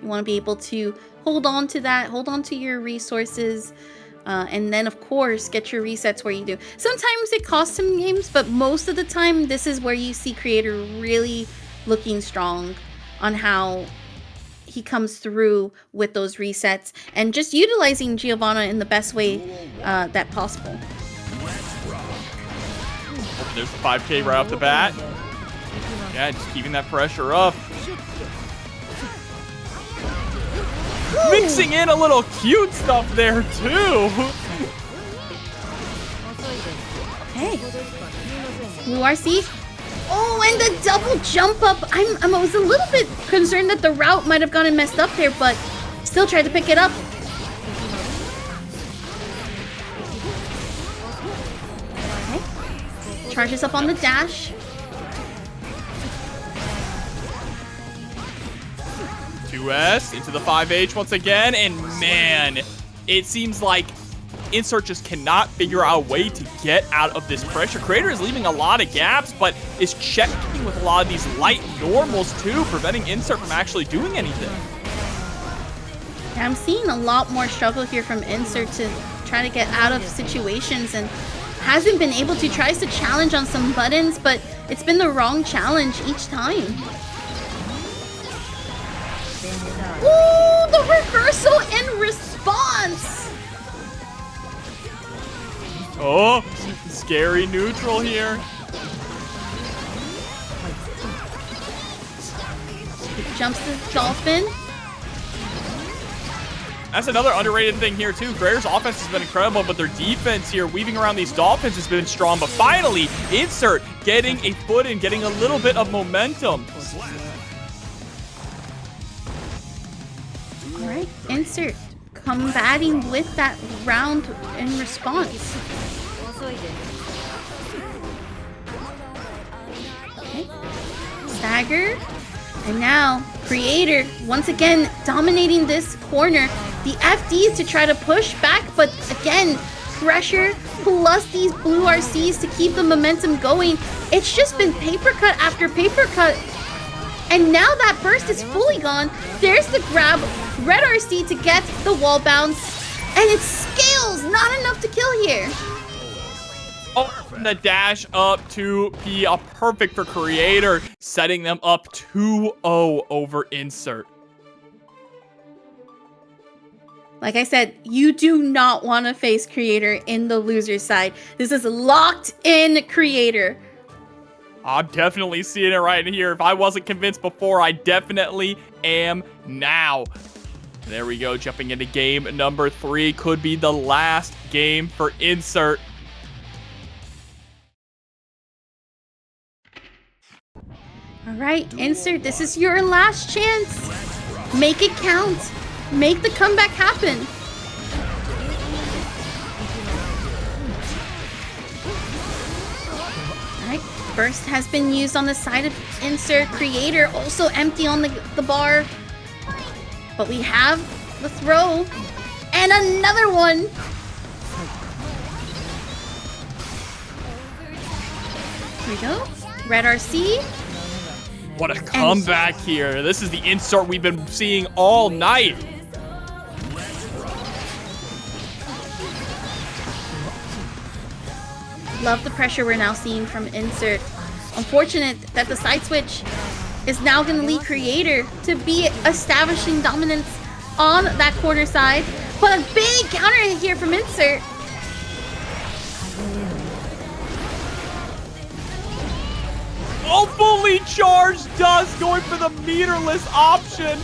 You want to be able to hold on to that, hold on to your resources, and then of course get your resets where you do. Sometimes it costs him games, but most of the time this is where you see Kreator really looking strong on how he comes through with those resets and just utilizing Giovanna in the best way that possible. Oh, there's the 5K right off the bat. Yeah, just keeping that pressure up. Mixing in a little cute stuff there too. Hey, Blue RC. Oh, and the double jump up. I was a little bit concerned that the route might have gotten messed up there, but still tried to pick it up. Okay. Charges up on the dash. 2S into the 5H once again, and man, it seems like Insert just cannot figure out a way to get out of this pressure. Kreator is leaving a lot of gaps, but is checking with a lot of these light normals too, preventing Insert from actually doing anything. Yeah, I'm seeing a lot more struggle here from Insert to try to get out of situations, and hasn't been able to. Tries to challenge on some buttons, but it's been the wrong challenge each time. Ooh, the reversal in response! Oh, scary neutral here. Jumps the dolphin. That's another underrated thing here too. Kreator's offense has been incredible, but their defense here, weaving around these dolphins, has been strong. But finally, Insert getting a foot in, getting a little bit of momentum. All right, Insert combating with that round in response. Okay. Stagger. And now Kreator once again dominating this corner. The FDs to try to push back, but again, pressure plus these blue RCs to keep the momentum going. It's just been paper cut after paper cut. And now that burst is fully gone. There's the grab, red RC to get the wall bounce, and it scales, not enough to kill here. Oh, and the dash up to be a perfect for Kreator, setting them up 2-0 over Insert. Like I said, you do not want to face Kreator in the loser side. This is locked in Kreator. I'm definitely seeing it right here. If I wasn't convinced before, I definitely am now. There we go, jumping into game number 3. Could be the last game for Insert. All right, Insert, this is your last chance. Make it count. Make the comeback happen. All right, burst has been used on the side of Insert. Kreator also empty on the bar. But we have the throw. And another one. Here we go. Red RC. What a comeback here. This is the Insert we've been seeing all night. Love the pressure we're now seeing from Insert. Unfortunate that the side switch is now going to lead Kreator to be establishing dominance on that corner side. But a big counter hit here from Insert. Oh, fully charged Dust going for the meterless option.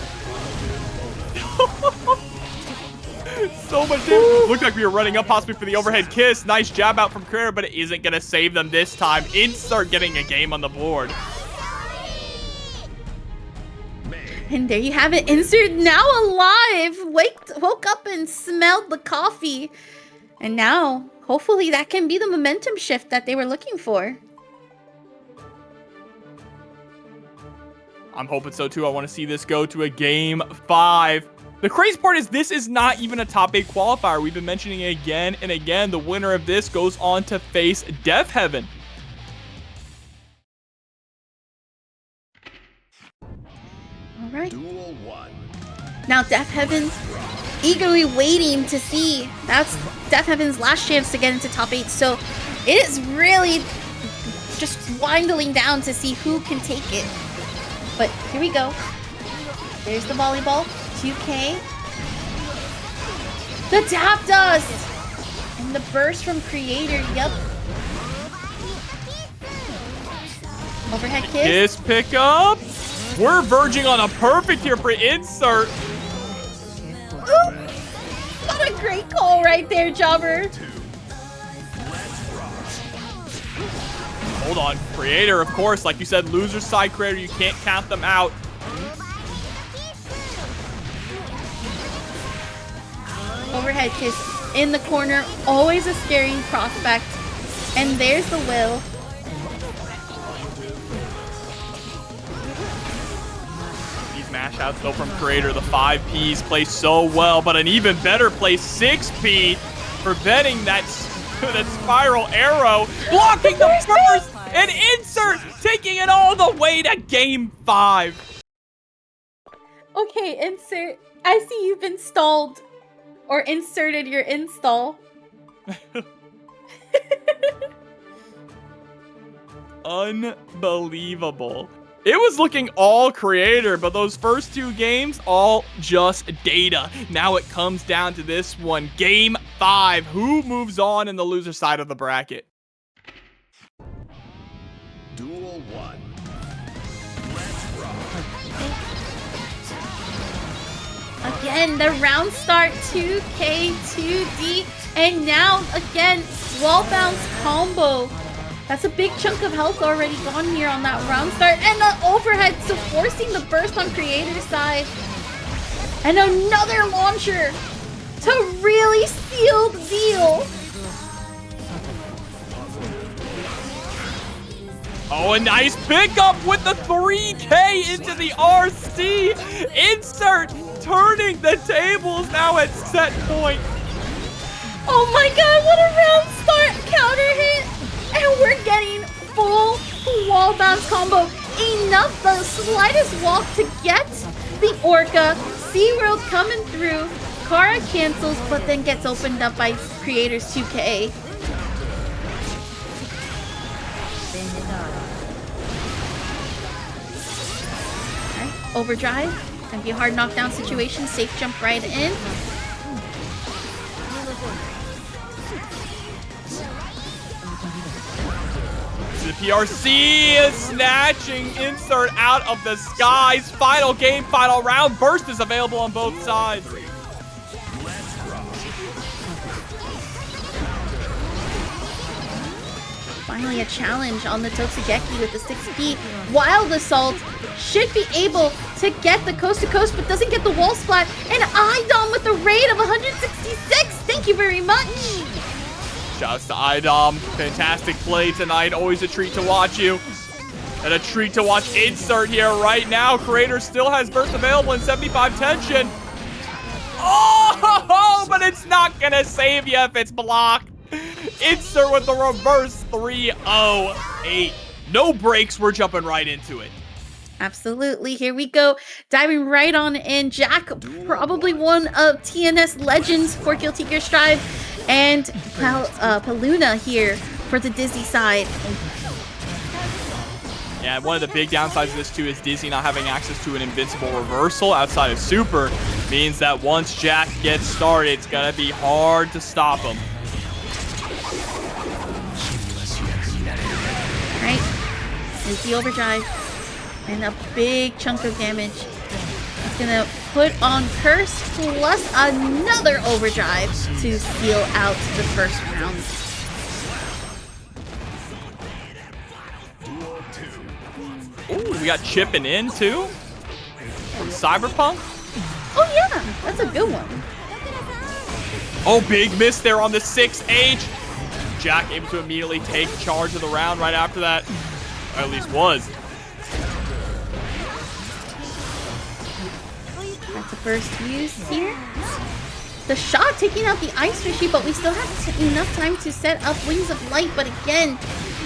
So much damage. Looked like we were running up possibly for the overhead kiss. Nice jab out from Kreator, but it isn't going to save them this time. Insert getting a game on the board. And there you have it. Insert now alive. Woke up and smelled the coffee. And now, hopefully that can be the momentum shift that they were looking for. I'm hoping so too. I want to see this go to a game 5. The crazy part is this is not even a top 8 qualifier. We've been mentioning it again and again. The winner of this goes on to face DeafHeaven. All right. Duel 1. Now DeafHeaven eagerly waiting to see. That's DeafHeaven's last chance to get into top 8. So it is really just winding down to see who can take it. But here we go. There's the volleyball. 2K. The tap dust! And the burst from Kreator. Yep. Overhead kiss. Kiss pick up. We're verging on a perfect here for Insert. Ooh, what a great call right there, Jobber. Hold on. Kreator, of course, like you said, loser side Kreator. You can't count them out. Overhead kiss in the corner. Always a scary prospect. And there's the will. These mash outs though from Kreator. The 5Ps play so well, but an even better play 6P, preventing that spiral arrow, blocking the first, and Insert taking it all the way to game 5. Okay, Insert. I see you've installed or inserted your install. Unbelievable. It was looking all Kreator, but those first 2 games, all just data. Now it comes down to this one. Game 5. Who moves on in the loser side of the bracket? Duel 1. Let's rock. Again, the round start 2K, 2D. And now, again, wall bounce combo. That's a big chunk of health already gone here on that round start. And the overhead, so forcing the burst on Kreator's side. And another launcher to really seal the deal. Oh, a nice pickup with the 3K into the RC. Insert turning the tables now at set point. Oh my god, what a round start counter hit. And we're getting full wall bounce combo. Enough, the slightest walk to get the Orca. SeaWorld coming through. Kara cancels, but then gets opened up by Kreator's 2K. Alright, overdrive. Gonna be a hard knockdown situation. Safe jump right in. The PRC is snatching insert out of the skies. Final game, final round. Burst is available on both sides. Finally a challenge on the Totsugeki with the 6P. Wild Assault should be able to get the coast to coast, but doesn't get the wall splat. And IDOM with the rate of 166. Thank you very much. Shouts to IDOM. Fantastic play tonight. Always a treat to watch you. And a treat to watch insert here right now. Kreator still has burst available in 75 tension. Oh, but it's not going to save you if it's blocked. Insert with the reverse 308. No breaks. We're jumping right into it. Absolutely. Here we go. Diving right on in. Jack, probably one of TNS legends for Guilty Gear Strive. And Peluna here for the Dizzy side. Yeah, one of the big downsides of this too is Dizzy not having access to an invincible reversal outside of Super. Means that once Jack gets started, it's going to be hard to stop him. Alright. There's the overdrive. And a big chunk of damage. It's going to put on Curse plus another overdrive to seal out the first round. Ooh, we got chipping in too from Cyberpunk. Oh yeah, that's a good one. Oh, big miss there on the 6H. Jack able to immediately take charge of the round right after that. Or at least was. That's the first use here. The shot taking out the Ice Fishy, but we still have enough time to set up Wings of Light. But again,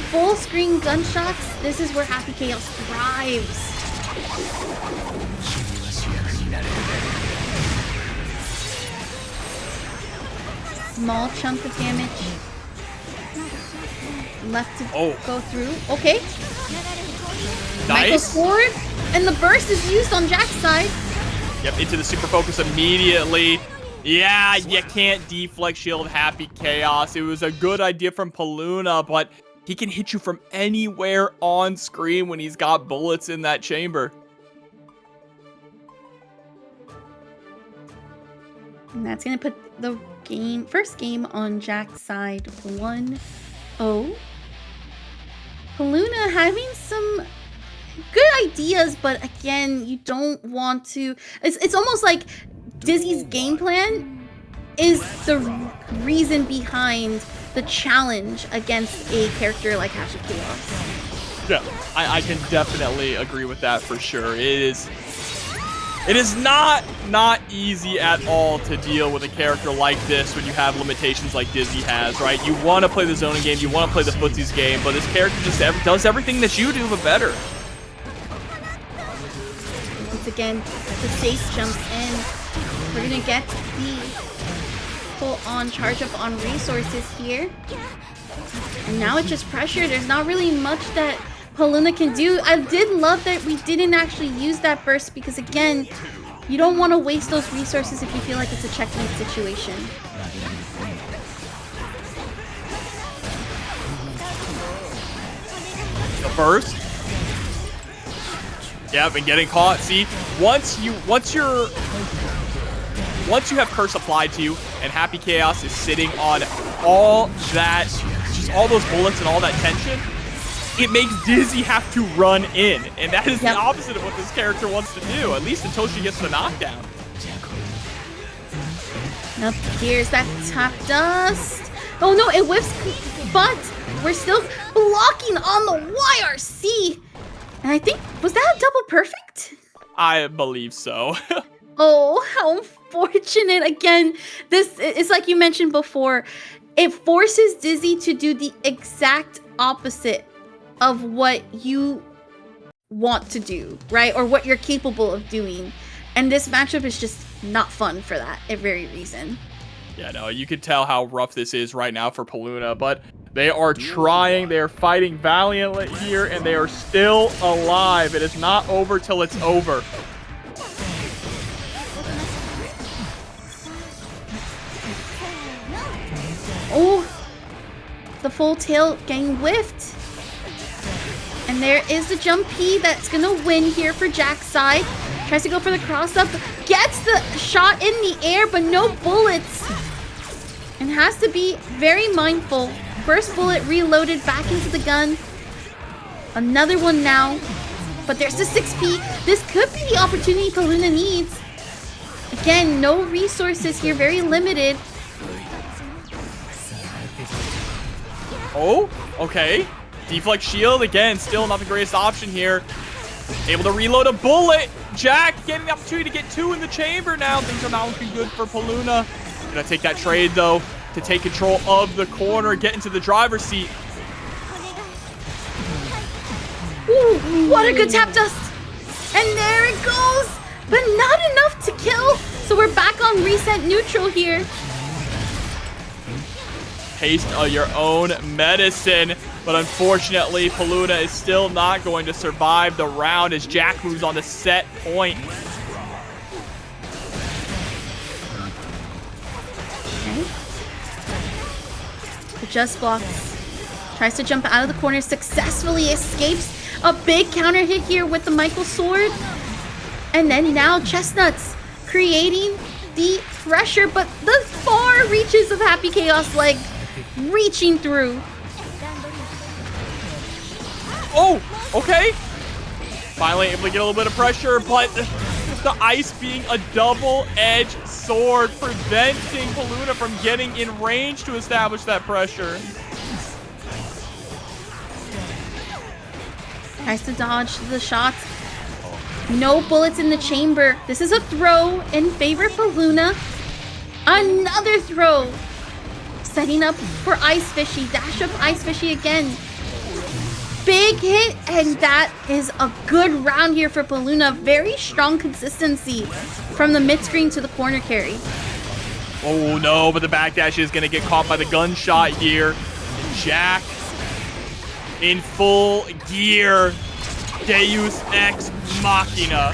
full screen gunshots. This is where Happy Chaos thrives. Small chunk of damage left to go through. Okay. Michael Nice. forward, and the burst is used on Jack's side. Yep, into the super focus immediately. Yeah, you can't deflect shield Happy Chaos. It was a good idea from Peluna, but he can hit you from anywhere on screen when he's got bullets in that chamber. And that's going to put the first game on Jack's side 1-0. Peluna having some good ideas, but again, you don't want to... It's almost like Dizzy's game plan is the reason behind the challenge against a character like Happy Chaos. Yeah, I can definitely agree with that for sure. It is not easy at all to deal with a character like this when you have limitations like Dizzy has, right? You want to play the zoning game, you want to play the footsies game, but this character just does everything that you do, but better. Once again, the Sace jumps in. We're going to get the full-on charge up on resources here. And now it's just pressure. There's not really much that Peluna can do. I did love that we didn't actually use that burst because, again, you don't want to waste those resources if you feel like it's a checkmate situation. The burst. Yep, and getting caught. See, once you have curse applied to you and Happy Chaos is sitting on all that, just all those bullets and all that tension, it makes Dizzy have to run in. And that is the opposite of what this character wants to do, at least until she gets the knockdown. Up here's that top dust. Oh no, it whiffs, but we're still blocking on the YRC. And I think, was that a double perfect? I believe so. Oh, how unfortunate. Again, this is like you mentioned before. It forces Dizzy to do the exact opposite of what you want to do, right? Or what you're capable of doing. And this matchup is just not fun for that very reason. Yeah, no, you can tell how rough this is right now for Peluna, but They are trying. They are fighting valiantly here, and they are still alive. It is not over till it's over. Oh, the full tail getting whiffed. And there is the jump P that's going to win here for Jack's side. Tries to go for the cross up. Gets the shot in the air, but no bullets. And has to be very mindful. First bullet reloaded back into the gun. Another one now. But there's the 6P. This could be the opportunity Peluna needs. Again, no resources here. Very limited. Oh, okay. Deflect shield, again, still not the greatest option here. Able to reload a bullet. Jack getting the opportunity to get 2 in the chamber now. Things are not looking good for Peluna. Gonna take that trade, though, to take control of the corner, get into the driver's seat. Ooh, what a good tap dust. And there it goes. But not enough to kill. So we're back on reset neutral here. Taste your own medicine. But unfortunately, Peluna is still not going to survive the round as Jack moves on to set point. Okay. Just blocks. Tries to jump out of the corner, successfully escapes. A big counter hit here with the Michael sword. And then now Chestnuts creating the pressure, but the far reaches of Happy Chaos leg reaching through. Oh, okay. Finally able to get a little bit of pressure, but the ice being a double-edged sword, preventing Peluna from getting in range to establish that pressure. Tries to dodge the shots. No bullets in the chamber. This is a throw in favor of Peluna. Another throw. Setting up for Ice Fishy. Dash up Ice Fishy again. Big hit, and that is a good round here for Peluna. Very strong consistency from the mid-screen to the corner carry. Oh no, but the backdash is going to get caught by the gunshot here. Jack in full gear. Deus Ex Machina.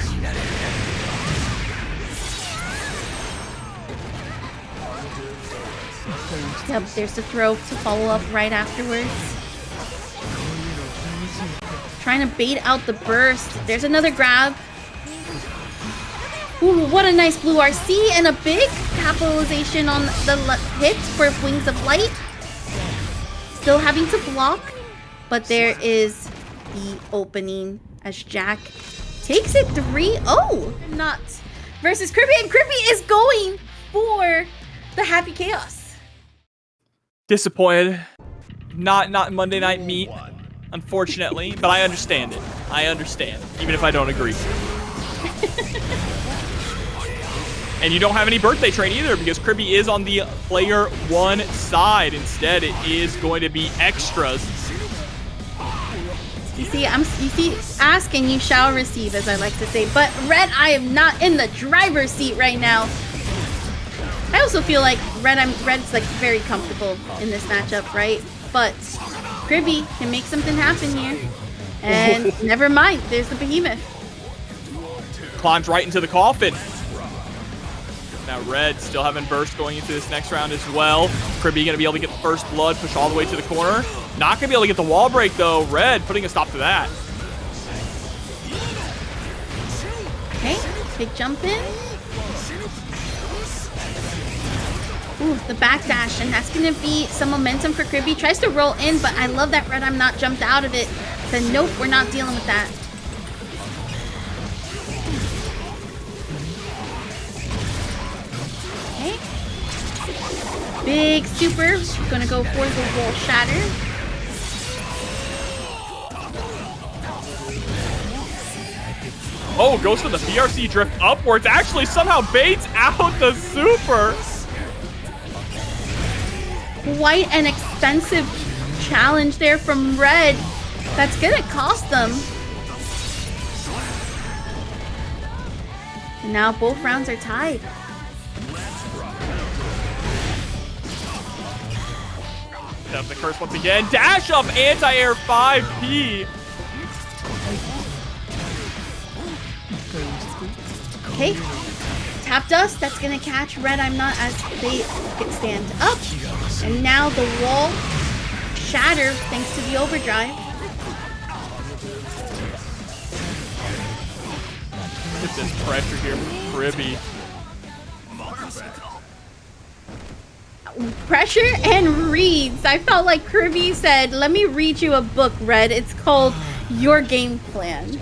Yep, there's the throw to follow up right afterwards. Trying to bait out the burst. There's another grab. Ooh, what a nice blue RC and a big capitalization on the hit for Wings of Light. Still having to block, but there is the opening as Jack takes it 3-0. Not versus Kriby, and Kriby is going for the Happy Chaos. Disappointed. Not Monday Night Meat, unfortunately, but I understand it. I understand, even if I don't agree. And you don't have any birthday train either, because Kriby is on the player 1 side. Instead, it is going to be extras. You see, ask and you shall receive, as I like to say. But Red, I am not in the driver's seat right now. I also feel like Red's like very comfortable in this matchup, right? But Kriby can make something happen here. And never mind, there's the behemoth. Climbs right into the coffin. Now Red still having burst going into this next round as well. Kriby gonna be able to get the first blood, push all the way to the corner. Not gonna be able to get the wall break though. Red putting a stop to that. Okay, big jump in. Ooh, the backdash, and that's gonna be some momentum for Kriby. Tries to roll in, but I love that RedIAmNot jumped out of it. Said, nope, we're not dealing with that. Okay. Big super, gonna go for the wall shatter. Oh, goes for the BRC drift upwards. Actually somehow baits out the super. Quite an expensive challenge there from Red. That's gonna cost them. And now both rounds are tied. Set up the curse once again. Dash up anti-air 5P. Okay. Tap dust. That's going to catch RedIAmNot as they stand up. And now the wall shatters thanks to the overdrive. Look at this pressure here from Kriby. Pressure and reads. I felt like Kriby said, let me read you a book, Red. It's called Your Game Plan.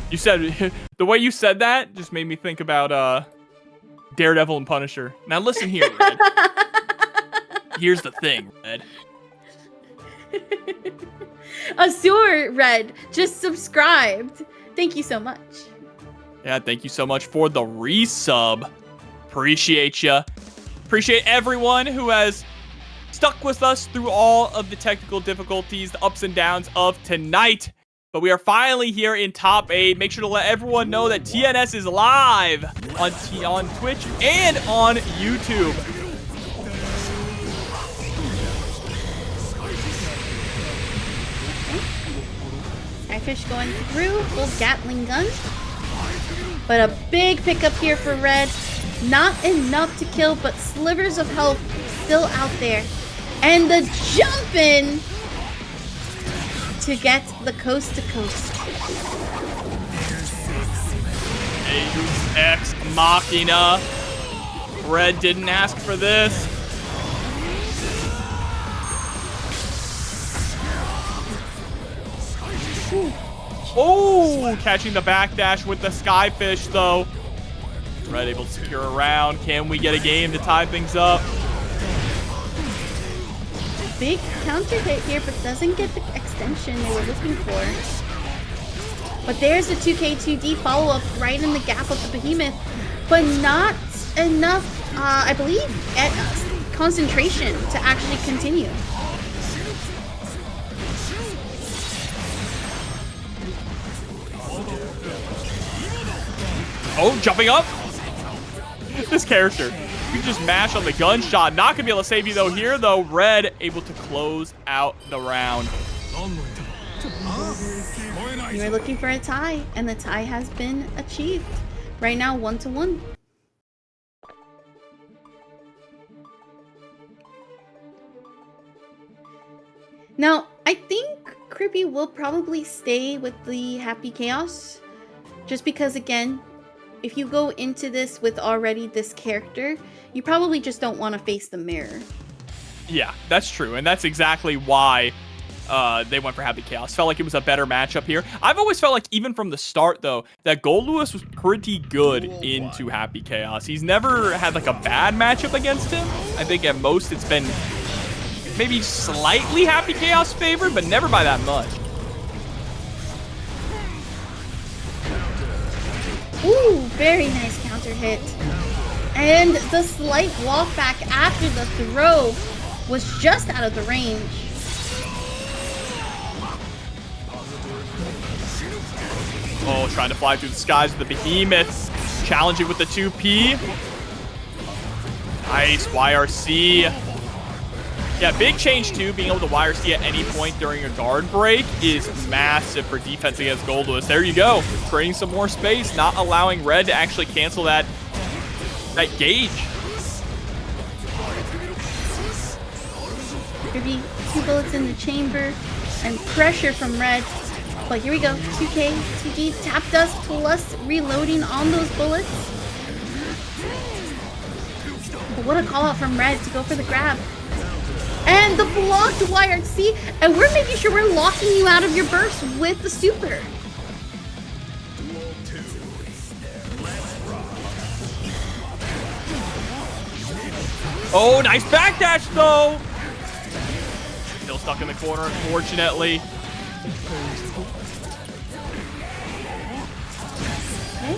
You said, the way you said that just made me think about Daredevil and Punisher. Now listen here, Red. Here's the thing, Red. Azure, Red, just subscribed. Thank you so much. Yeah, thank you so much for the resub. Appreciate ya. Appreciate everyone who has stuck with us through all of the technical difficulties, the ups and downs of tonight. But we are finally here in top 8. Make sure to let everyone know that TNS is live on Twitch and on YouTube. Skyfish going through, full Gatling gun. But a big pickup here for Red. Not enough to kill, but slivers of health still out there. And the jump in to get the coast to coast. Deus Ex Machina. Red didn't ask for this. Oh, catching the backdash with the Skyfish, though. Red able to secure a round. Can we get a game to tie things up? Big counter hit here, but doesn't get the extension they were looking for. But there's the 2K2D follow-up right in the gap of the behemoth, but not enough, I believe, concentration to actually continue. Oh, jumping up. This character, you can just mash on the gunshot. Not gonna be able to save you though here, though. Red able to close out the round. You were looking for a tie, and the tie has been achieved. Right now, 1-1. Now, I think Kriby will probably stay with the Happy Chaos. Just because, again, if you go into this with already this character, you probably just don't want to face the mirror. Yeah, that's true. And that's exactly why they went for Happy Chaos. Felt like it was a better matchup here. I've always felt like, even from the start, though, that Goldlewis was pretty good into Happy Chaos. He's never had, like, a bad matchup against him. I think at most it's been maybe slightly Happy Chaos favored, but never by that much. Ooh, very nice counter hit. And the slight walk back after the throw was just out of the range. Oh, trying to fly through the skies with the behemoth. Challenging with the 2P. Nice, YRC. Yeah, big change too. Being able to YRC at any point during a guard break is massive for defense against Goldlewis. There you go. Creating some more space, not allowing Red to actually cancel that gauge. Kriby, 2 bullets in the chamber and pressure from Red. But here we go. 2K, 2G, tap dust plus reloading on those bullets. But what a call out from Red to go for the grab. And the blocked YRC, and we're making sure we're locking you out of your burst with the super. Oh, nice backdash though. Still stuck in the corner, unfortunately. Okay.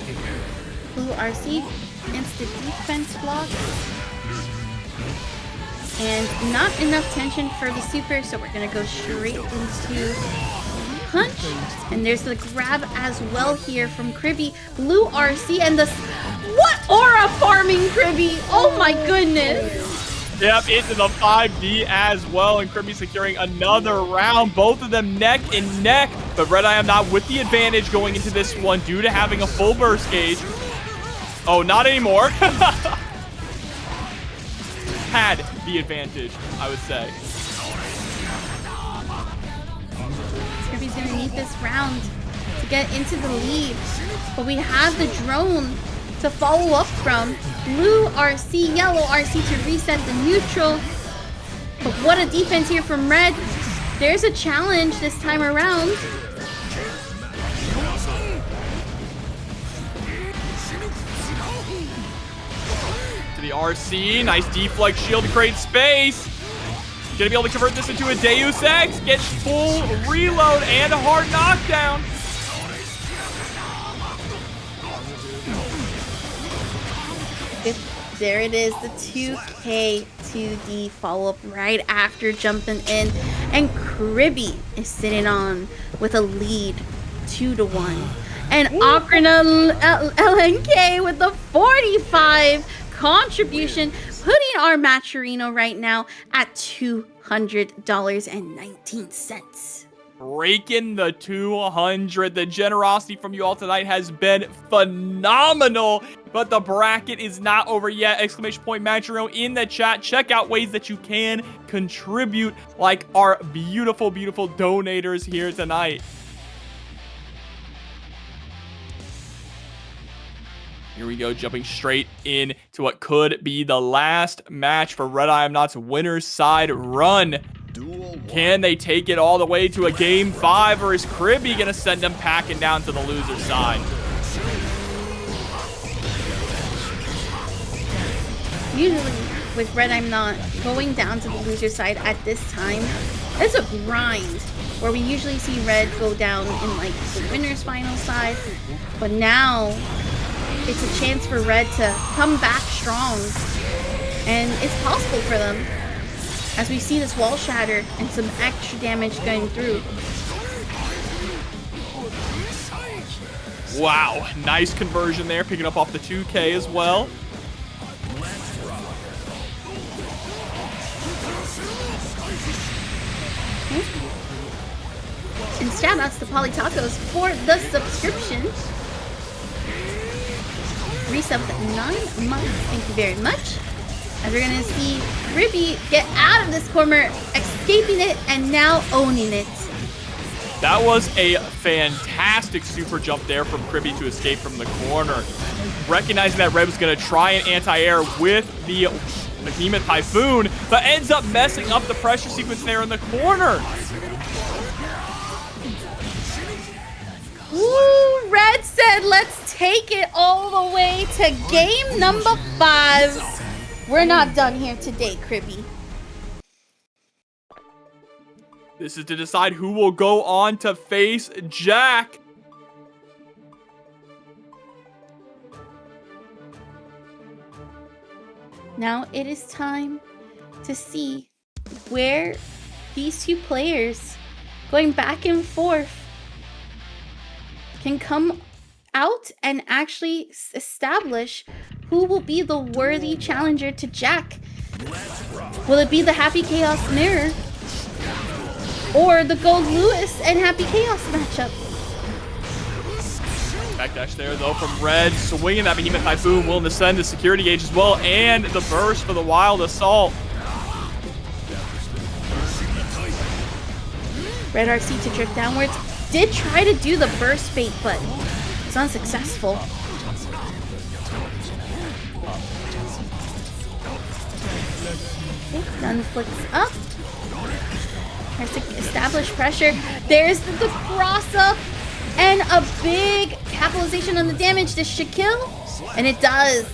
Blue RC, instant defense block. And not enough tension for the super, so we're gonna go straight into punch. And there's the grab as well here from Kriby. Blue RC and the... What aura farming, Kriby? Oh my goodness! Yep, into the 5D as well, and Kriby securing another round. Both of them neck and neck, but RedIAmNot with the advantage going into this one due to having a full burst gauge. Oh, not anymore. Had the advantage, I would say. Kriby's gonna need this round to get into the lead, but we have the drone to follow up from. Blue RC, yellow RC to reset the neutral. But what a defense here from Red. There's a challenge this time around. To the RC, nice deflect shield to create space. Gonna be able to convert this into a Deus Ex, get full reload and a hard knockdown. There it is, the 2K 2D follow-up right after jumping in. And Kriby is sitting on with a lead 2-1. And Ocarina LNK with the 45 contribution, putting our Matcherino right now at $200.19. Breaking the 200. The generosity from you all tonight has been phenomenal. But the bracket is not over yet. Exclamation point Matcherino in the chat. Check out ways that you can contribute like our beautiful, beautiful donators here tonight. Here we go, jumping straight in to what could be the last match for RedIAmNot's winner's side run. Can they take it all the way to a game 5, or is Kriby gonna send them packing down to the loser side? Usually with RedIAmNot going down to the loser side at this time, it's a grind where we usually see Red go down in like the winner's final side, but now it's a chance for Red to come back strong, and it's possible for them as we see this wall shatter and some extra damage going through. Wow, nice conversion there, picking up off the 2K as well. And shout outs to Polytacos for the subscription. Resubbed 9 months. Thank you very much. As we're gonna see Kriby get out of this corner, escaping it, and now owning it. That was a fantastic super jump there from Kriby to escape from the corner. Recognizing that Red was gonna try an anti-air with the Behemoth Typhoon, but ends up messing up the pressure sequence there in the corner. Woo! Red said, let's take it all the way to game number 5. We're not done here today, Kriby. This is to decide who will go on to face Jack. Now it is time to see where these two players, going back and forth, can come out and actually establish who will be the worthy challenger to Jack. Will it be the Happy Chaos Mirror or the Goldlewis and Happy Chaos matchup? Backdash there though from Red, swinging that Behemoth Typhoon, willing to send the security gauge as well, and the burst for the Wild Assault. Red RC to drift downwards. Did try to do the burst bait, but it's unsuccessful. Okay, Gun flicks up. Tries to establish pressure. There's the cross up and a big capitalization on the damage. This should kill, and it does.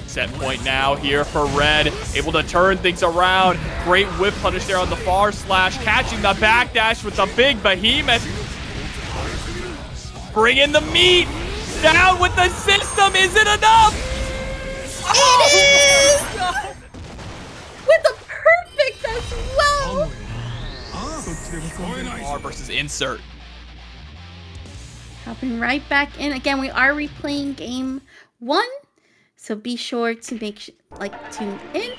Set point now here for Red, able to turn things around. Great whip punish there on the far slash, catching the backdash with the big Behemoth. Bring in the meat, down with the system, is it enough? It is! With a perfect as well! R versus insert. Hopping right back in. Again, we are replaying game 1. So be sure to tune in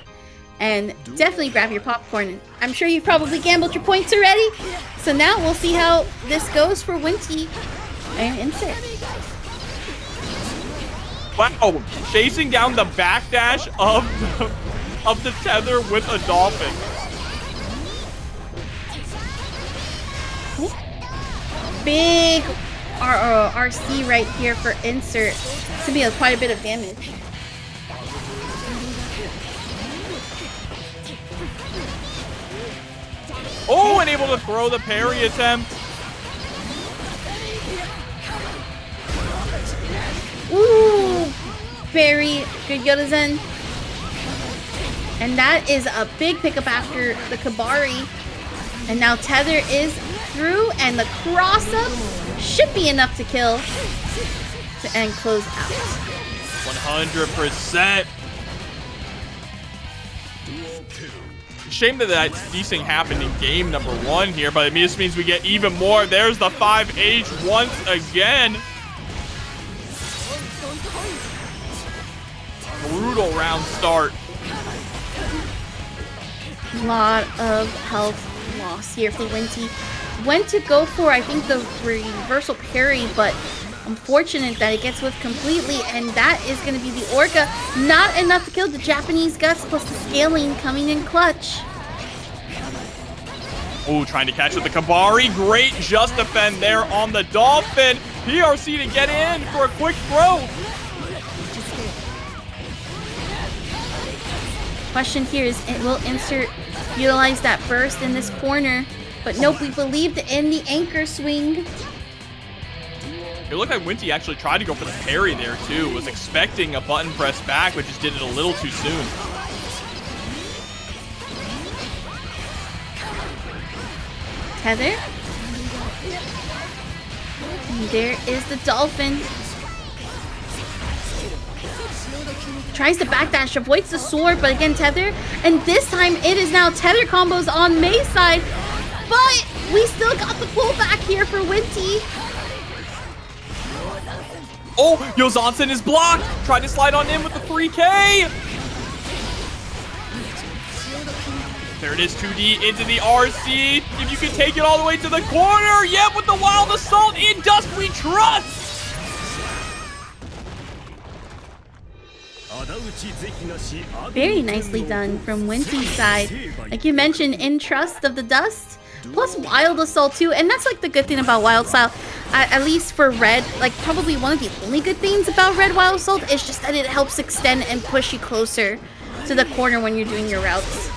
and definitely grab your popcorn. I'm sure you've probably gambled your points already. So now we'll see how this goes for Winty and Insert. Wow, chasing down the backdash of the tether with a dolphin. Big RC right here for Insert. It's gonna be quite a bit of damage. Oh, and able to throw the parry attempt. Ooh, very good Yodazen. And that is a big pickup after the Kabari. And now Tether is through, and the cross-up should be enough to kill and close out. 100%. Shame that decent happened in game number 1 here, but it just means we get even more. There's the 5H once again. Brutal round start. Lot of health loss here for Winty. Went to go for, I think, the reversal parry, but unfortunate that it gets whiffed completely, and that is going to be the Orca. Not enough to kill the Japanese guts, plus the scaling coming in clutch. Oh, trying to catch with the Kabari. Great just defend there on the Dolphin. PRC to get in for a quick throw. Question here is, will Insert utilize that burst in this corner? But nope, we believed in the anchor swing. It looked like Winty actually tried to go for the parry there too. Was expecting a button press back, but just did it a little too soon. Tether. And there is the Dolphin. Tries to backdash, avoids the sword, but again Tether. And this time it is now Tether combos on May's side. But we still got the pullback here for Winty. Oh, Yozansen is blocked. Tried to slide on in with the 3K. There it is, 2D into the RC. If you can take it all the way to the corner. Yep, with the wild assault. In dust we trust. Very nicely done from Winty's side. Like you mentioned, in trust of the dust, plus wild assault too. And that's like the good thing about wild style, at least for red. Like probably one of the only good things about red wild assault is just that it helps extend and push you closer to the corner when you're doing your routes.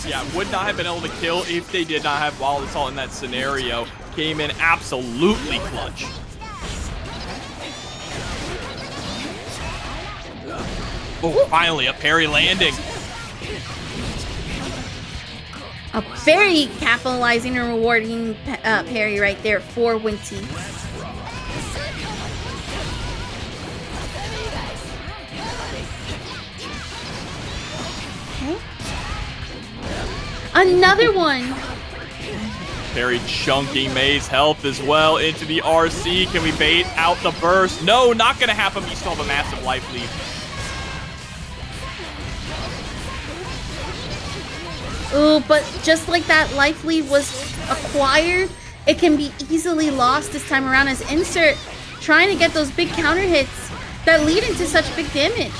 Yeah, would not have been able to kill if they did not have wild assault in that scenario. Came in absolutely clutch. Oh, finally a parry landing. A very capitalizing and rewarding parry right there for Winty. Okay. Another one. Very chunky May's health as well into the RC. Can we bait out the burst? No, not gonna happen. We still have a massive life lead. Ooh, but just like that life lead was acquired, it can be easily lost this time around as Insert trying to get those big counter hits that lead into such big damage.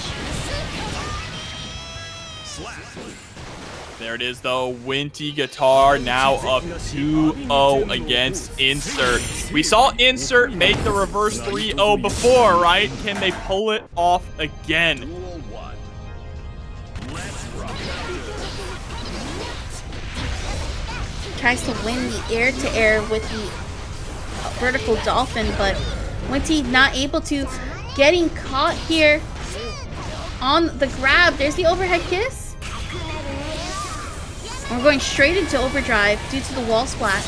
There it is though, Winty Guitar now up 2-0 against Insert. We saw Insert make the reverse 3-0 before, right? Can they pull it off again? Tries to win the air-to-air with the vertical dolphin, but Winty not able to. Getting caught here on the grab. There's the overhead kiss. We're going straight into overdrive due to the wall splat.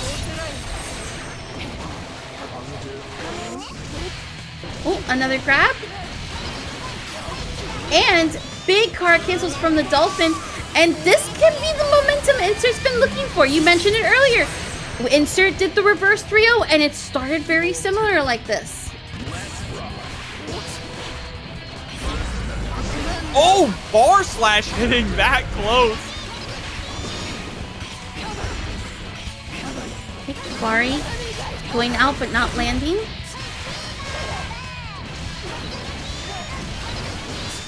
Oh, another grab. And big card cancels from the dolphin. And this can be the momentum Insert's been looking for. You mentioned it earlier. Insert did the reverse 3-0, and it started very similar like this. Oh, bar slash hitting that close. Bari going out but not landing.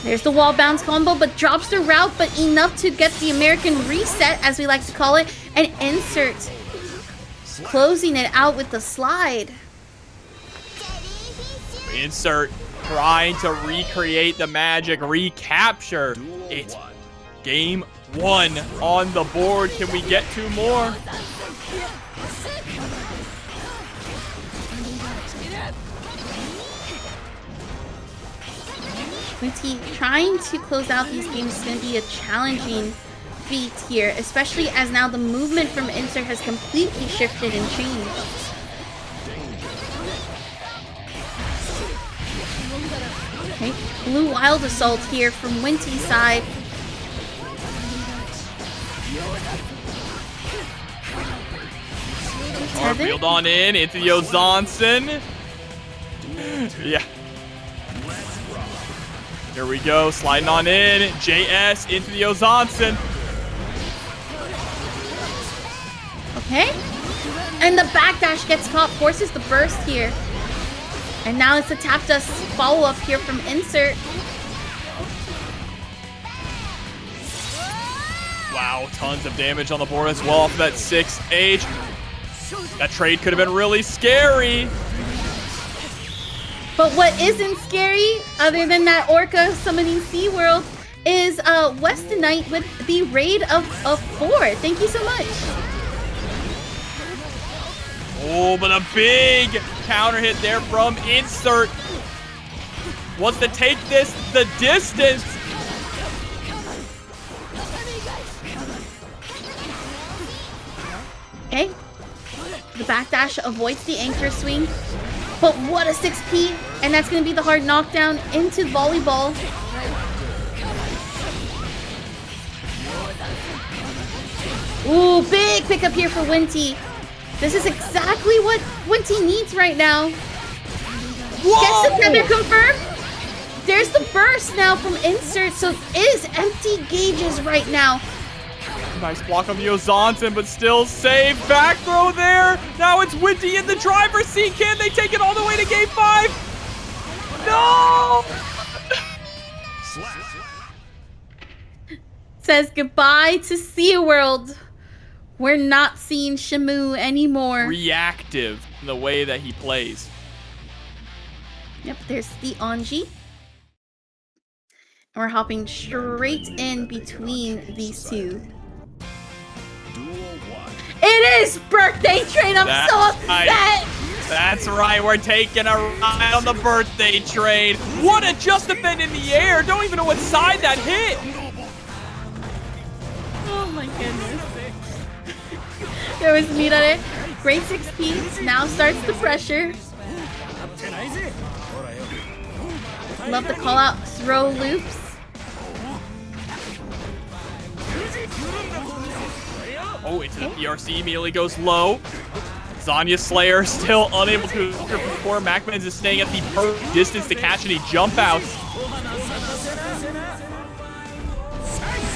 There's the wall bounce combo, but drops the route, but enough to get the American reset, as we like to call it, and insert. Closing it out with the slide. Insert trying to recreate the magic, recapture. It's game 1 on the board. Can we get 2 more? Winty trying to close out these games is going to be a challenging feat here, especially as now the movement from insert has completely shifted and changed. Okay, blue wild assault here from Winty's side. Field on in into the Ozanson. Yeah. Here we go, sliding on in. JS into the Ozanson. Okay. And the backdash gets caught, forces the burst here. And now it's a tap dust follow-up here from insert. Wow, tons of damage on the board as well for that 6H. That trade could have been really scary. But what isn't scary, other than that Orca summoning SeaWorld, is Westonite with the raid of 4. Thank you so much. Oh, but a big counter hit there from insert. Wants to take this the distance. Okay. The backdash avoids the anchor swing. But what a 6P, and that's going to be the hard knockdown into volleyball. Ooh, big pickup here for Winty. This is exactly what Winty needs right now. Whoa! Gets the tether confirmed. There's the burst now from insert, so it is empty gauges right now. Nice block on the Ozanson, but still safe. Back throw there. Now it's Winty in the driver's seat. Can they take it all the way to game 5? No! Says goodbye to SeaWorld. We're not seeing Shamu anymore. Reactive in the way that he plays. Yep, there's the Anji. And we're hopping straight in between these two. It is birthday train. I'm so upset. Right. That's right. We're taking a ride on the birthday train. What a just defend in the air. Don't even know what side that hit. Oh my goodness. There was meat on it. Great 6P. Now starts the pressure. Love the call out throw loops. Oh, into the PRC, immediately goes low. Zanya Slayer still unable to before MacMens is staying at the perfect distance to catch any jump outs.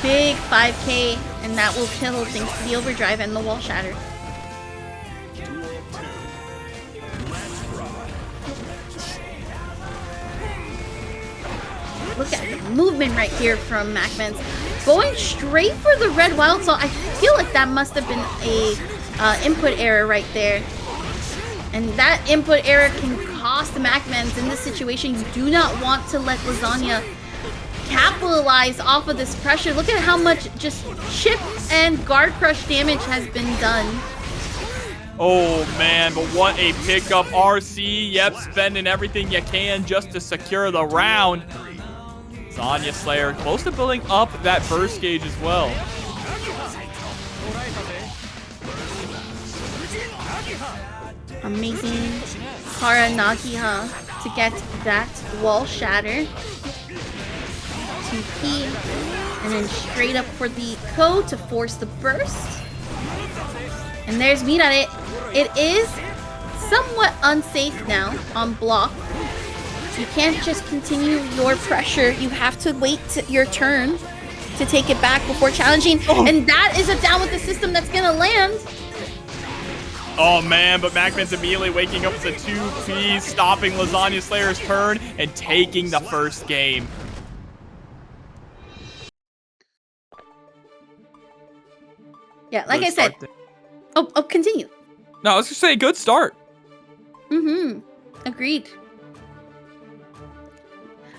Big 5K, and that will kill thanks to the overdrive and the wall shatter. Look at the movement right here from MacMens. Going straight for the red wild salt. I feel like that must have been a input error right there. And that input error can cost the MacMens in this situation. You do not want to let Lasagna capitalize off of this pressure. Look at how much just chip and guard crush damage has been done. Oh man, but what a pickup. RC, yep, spending everything you can just to secure the round. Zanya Slayer close to building up that burst gauge as well. Amazing Kara Nagiha to get that wall shatter. 2P. And then straight up for the code to force the burst. And there's meat on it. It is somewhat unsafe now on block. You can't just continue your pressure. You have to wait your turn to take it back before challenging. And that is a down with the system that's gonna land. Oh man, but MacMens immediately waking up with the 2Ps, stopping Lasagna Slayer's turn and taking the first game. Yeah, like Good I said. start Oh, continue. No, I was gonna say good start. Agreed.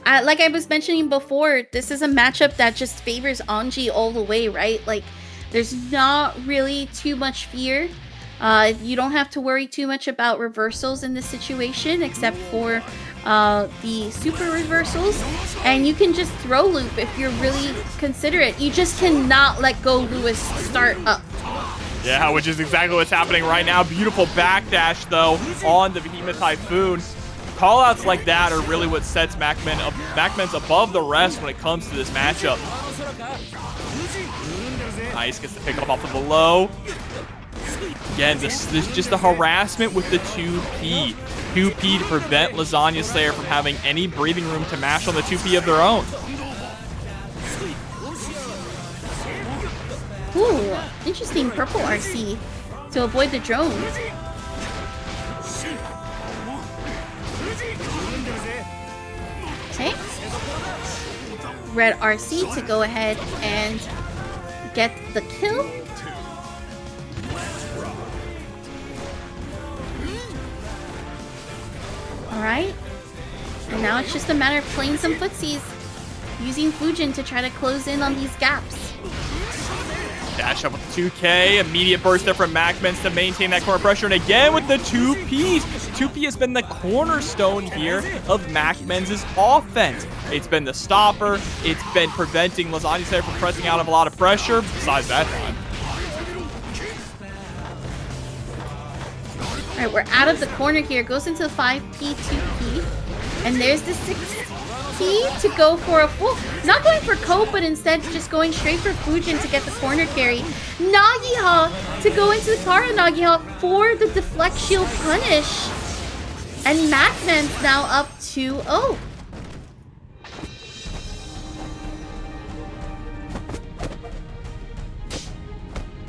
Like I was mentioning before, this is a matchup that just favors Anji all the way, right? Like, there's not really too much fear. You don't have to worry too much about reversals in this situation, except for the super reversals. And you can just throw loop if you're really considerate. You just cannot let Goldlewis start up. Yeah, which is exactly what's happening right now. Beautiful backdash, though, on the Behemoth Typhoon. Callouts like that are really what sets MacMens above the rest when it comes to this matchup. Nice, gets the pick up off of the low. Again, this is just the harassment with the 2P. 2P to prevent Lasagna Slayer from having any breathing room to mash on the 2P of their own. Ooh, interesting purple RC to avoid the drone. Okay. Red RC to go ahead and get the kill. Alright. And now it's just a matter of playing some footsies. Using Fujin to try to close in on these gaps. Dash up with the 2K, immediate burst there from MacMens to maintain that corner pressure, and again with the 2Ps. 2P has been the cornerstone here of MacMens' offense. It's been the stopper, it's been preventing Lasagna Slayer from pressing out of a lot of pressure, besides that time. Alright, we're out of the corner here. Goes into the 5P, 2P. And there's the 6P to go for a full... Not going for Cope, but instead just going straight for Fujin to get the corner carry. Nagiha to go into the Kara Nagiha for the deflect shield punish. And MacMens now up 2-0.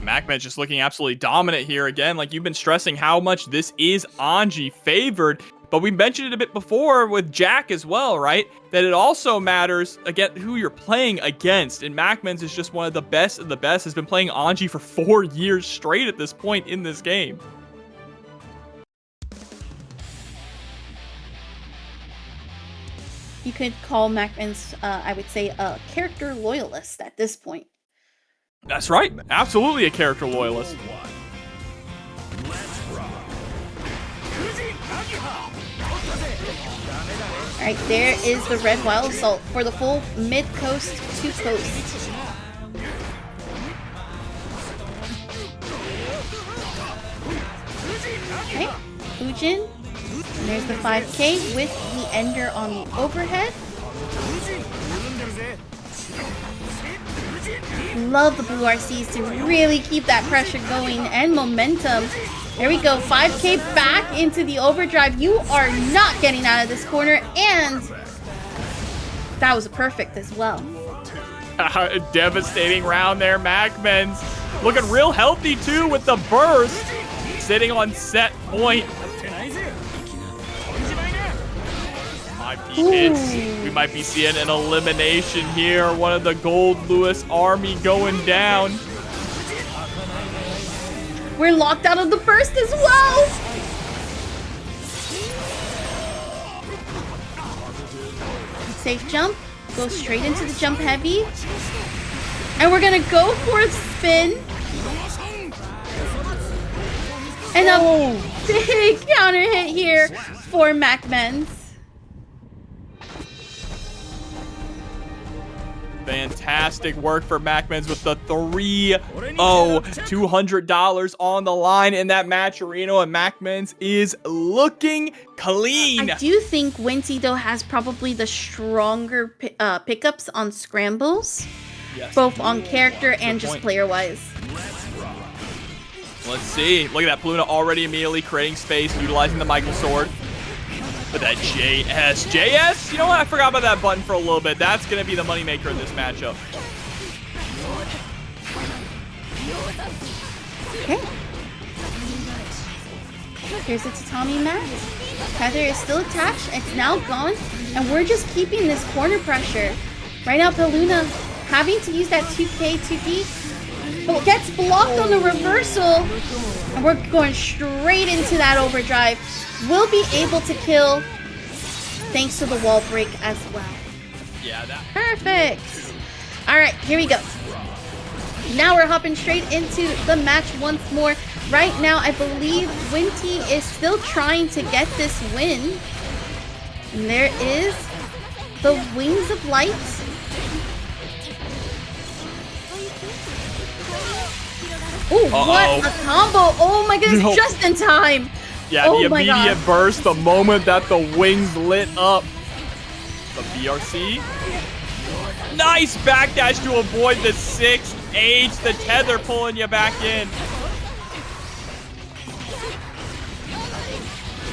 MacMens just looking absolutely dominant here again. Like you've been stressing how much this is Anji favored. But we mentioned it a bit before with Jack as well, right? That it also matters, again, who you're playing against. And MacMens is just one of the best of the best. Has been playing Anji for 4 years straight at this point in this game. You could call MacMens, I would say, a character loyalist at this point. That's right. Absolutely a character loyalist. Alright, there is the red wild assault for the full mid-coast to coast. Okay, Fujin. And there's the 5K with the ender on the overhead. Love the blue RCs to really keep that pressure going and momentum. There we go, 5K back into the overdrive. You are not getting out of this corner, and that was a perfect as well. Devastating round there, MacMens. Looking real healthy too with the burst. Sitting on set point. 5P hits. We might be seeing an elimination here. One of the Goldlewis army going down. We're locked out of the burst as well. Safe jump. Go straight into the jump heavy. And we're going to go for a spin. And a big counter hit here for MacMens. Fantastic work for MacMens with the 3-0, $200 on the line in that match arena, and MacMens is looking clean. I do think Winty, though, has probably the stronger pickups on scrambles, Yes. both on character and just player-wise. Let's see. Look at that. Peluna already immediately creating space, utilizing the Michael sword. But that JS, you know what? I forgot about that button for a little bit. That's going to be the moneymaker in this matchup. Okay. Here's the tatami mat. Tether is still attached. It's now gone. And we're just keeping this corner pressure. Right now, Peluna having to use that 2K, 2D. But gets blocked on the reversal. And we're going straight into that overdrive. We'll be able to kill thanks to the wall break as well. Yeah, that. Perfect. All right, here we go. Now we're hopping straight into the match once more. Right now, I believe Winty is still trying to get this win. And there is the Wings of Light. Oh, what a combo. Oh my goodness, No. just in time. Yeah, Oh the my immediate God. burst, the moment that the wings lit up. The BRC. Nice backdash to avoid the 6H. The tether pulling you back in.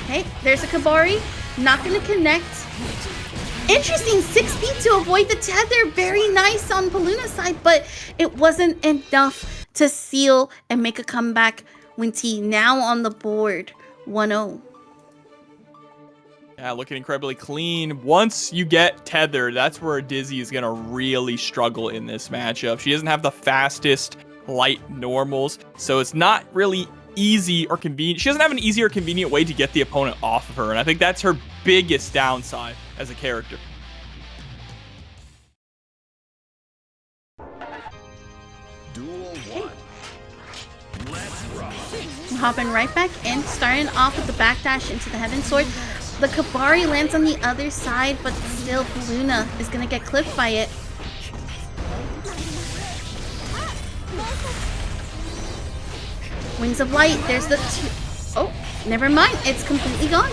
Okay, there's a Kabari. Not going to connect. Interesting 6P to avoid the tether. Very nice on Peluna's side, but it wasn't enough to seal and make a comeback. Winty now on the board. 1-0. Yeah, looking incredibly clean. Once you get tethered, that's where Dizzy is going to really struggle in this matchup. She doesn't have the fastest light normals, so it's not really easy or convenient. She doesn't have an easy or convenient way to get the opponent off of her, and I think that's her biggest downside as a character. Duel 1. Let's rock. Hopping right back in, starting off with the backdash into the Heaven Sword. The Kabari lands on the other side, but still Peluna is going to get clipped by it. Wings of Light, there's the oh, never mind, it's completely gone.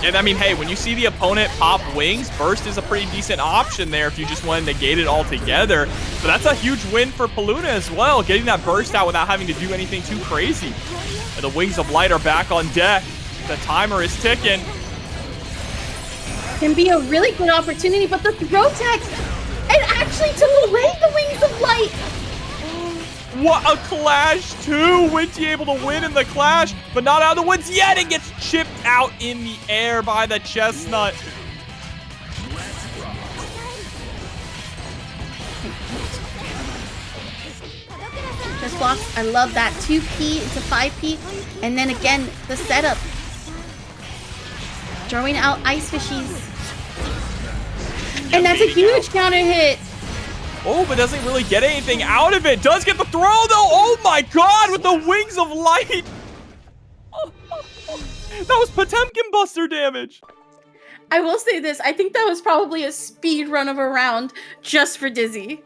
And I mean, hey, when you see the opponent pop wings, burst is a pretty decent option there if you just want to negate it altogether. But that's a huge win for Peluna as well, getting that burst out without having to do anything too crazy. And the Wings of Light are back on deck. The timer is ticking. Can be a really good opportunity, but the throw tech, it actually took away the Wings of Light. What a clash, too. Winty able to win in the clash, but not out of the woods yet. It gets chipped out in the air by the chestnut. Just blocks. I love that 2P into 5P. And then again, the setup. Throwing out ice fishies. And that's a huge counter hit. Oh, but doesn't really get anything out of it. Does get the throw, though. Oh, my God, with the Wings of Light. That was Potemkin Buster damage. I will say this. I think that was probably a speed run of a round just for Dizzy.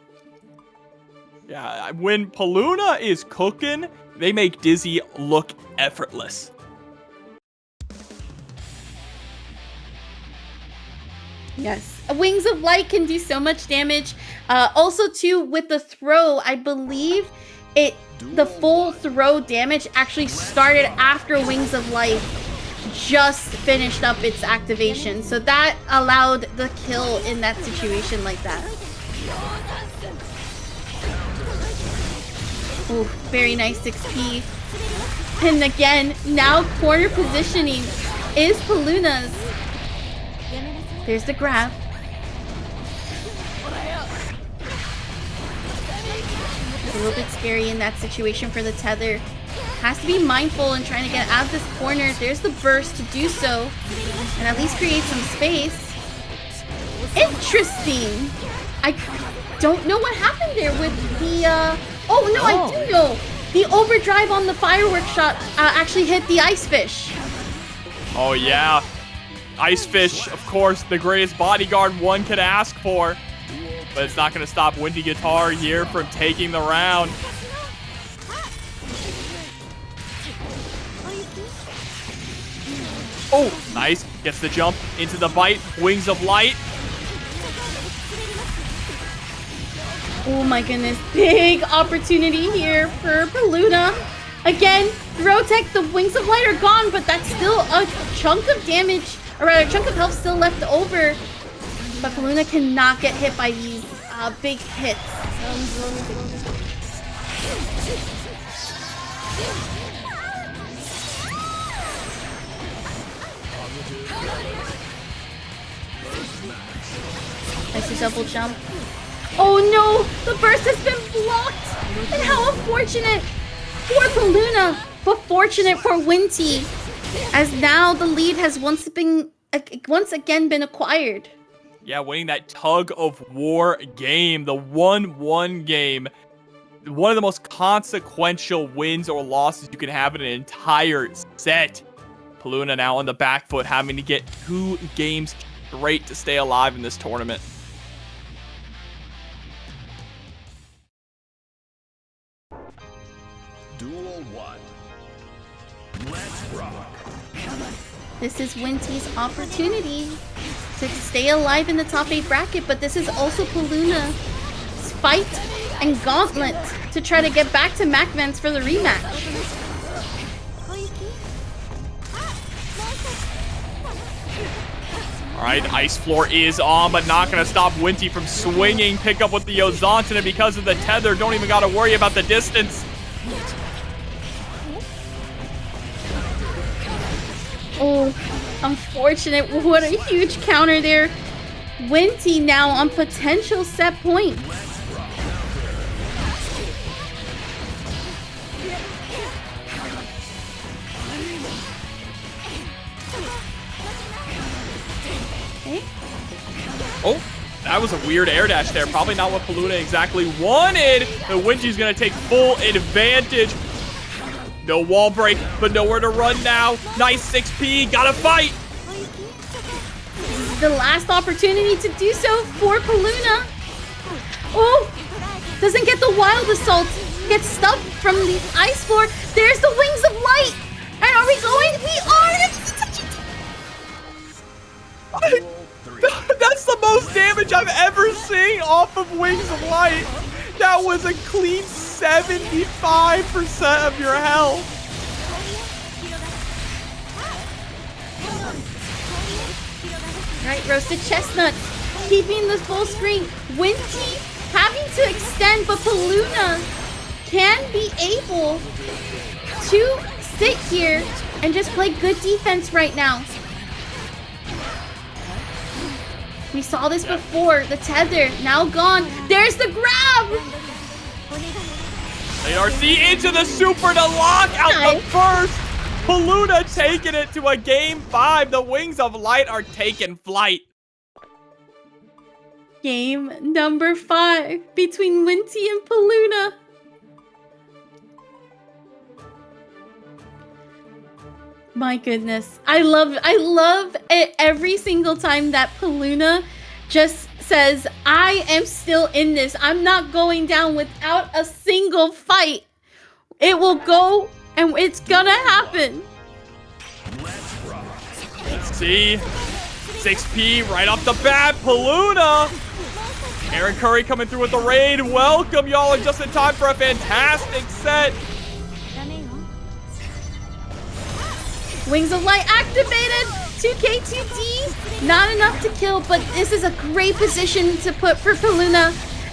Yeah, when Peluna is cooking, they make Dizzy look effortless. Yes. Wings of Light can do so much damage. Also, too, with the throw, I believe the full throw damage actually started after Wings of Light just finished up its activation. So that allowed the kill in that situation like that. Ooh, very nice 6P. And again, now corner positioning is Peluna's. There's the grab. It's a little bit scary in that situation for the tether. Has to be mindful in trying to get out of this corner. There's the burst to do so. And at least create some space. Interesting. I don't know what happened there with the... Oh, no, I do know. The overdrive on the firework shot actually hit the ice fish. Oh, yeah. Ice Fish, of course, the greatest bodyguard one could ask for. But it's not going to stop Winty Guitar here from taking the round. Oh, nice. Gets the jump into the bite. Wings of Light. Oh my goodness. Big opportunity here for Peluna. Again, throw tech, the Wings of Light are gone, but that's still a chunk of damage Or rather, a chunk of health still left over. But Peluna cannot get hit by these big hits. Nice double jump. Oh no! The burst has been blocked! And how unfortunate for Peluna, but fortunate for Winty, as now the lead has once again been acquired. Yeah, winning that tug of war game, the 1-1 game. One of the most consequential wins or losses you can have in an entire set. Peluna now on the back foot, having to get 2 games straight to stay alive in this tournament. Duel 1. Let's rock. This is Winty's opportunity to stay alive in the top 8 bracket, but this is also Peluna's fight and gauntlet to try to get back to MacMens for the rematch. All right, Ice Floor is on, but not going to stop Winty from swinging. Pick up with the Ozanton, and because of the tether, don't even got to worry about the distance. Oh, unfortunate. What a huge counter there. Winty now on potential set point. Okay. Oh, that was a weird air dash there. Probably not what Peluna exactly wanted. But Winty's going to take full advantage. No wall break, but nowhere to run now. Nice 6P, gotta fight. This is the last opportunity to do so for Peluna. Oh, doesn't get the wild assault. Gets stuck from the ice floor. There's the wings of light. And are we going? We are. That's the most damage I've ever seen off of Wings of Light. That was a clean 75% of your health. Right, roasted chestnuts, keeping the full screen. Winty having to extend, but Peluna can be able to sit here and just play good defense right now. We saw this before. The tether now gone. There's the grab. ARC into the super to lock out the first. Peluna taking it to a game 5. The Wings of Light are taking flight. Game number 5 between Winty and Peluna. My goodness. I love it every single time that Peluna just says, I am still in this. I'm not going down without a single fight. It will go and it's gonna happen. Let's see. 6P right off the bat. Peluna. Aaron Curry coming through with the raid. Welcome. Y'all are just in time for a fantastic set. Wings of Light activated. 2K2D. Not enough to kill, but this is a great position to put for Peluna.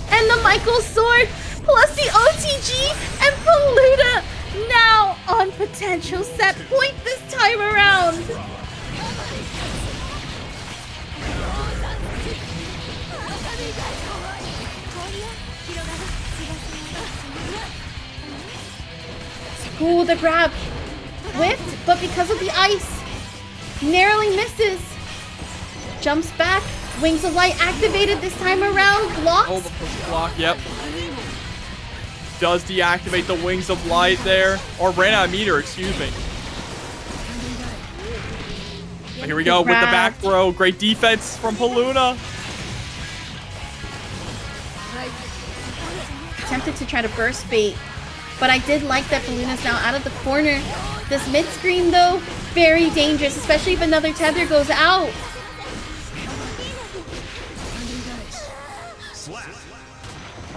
And the Michael Sword plus the OTG. And Peluna now on potential set point this time around. Ooh, the grab. Whipped, but because of the ice, narrowly misses. Jumps back. Wings of Light activated this time around. Blocks. Oh, the push block, yep. Does deactivate the Wings of Light there. Or ran out of meter, excuse me. But here we go with the back throw. Great defense from Peluna. Tempted to try to burst bait, but I did like that Peluna's now out of the corner. This mid screen though, very dangerous, especially if another tether goes out.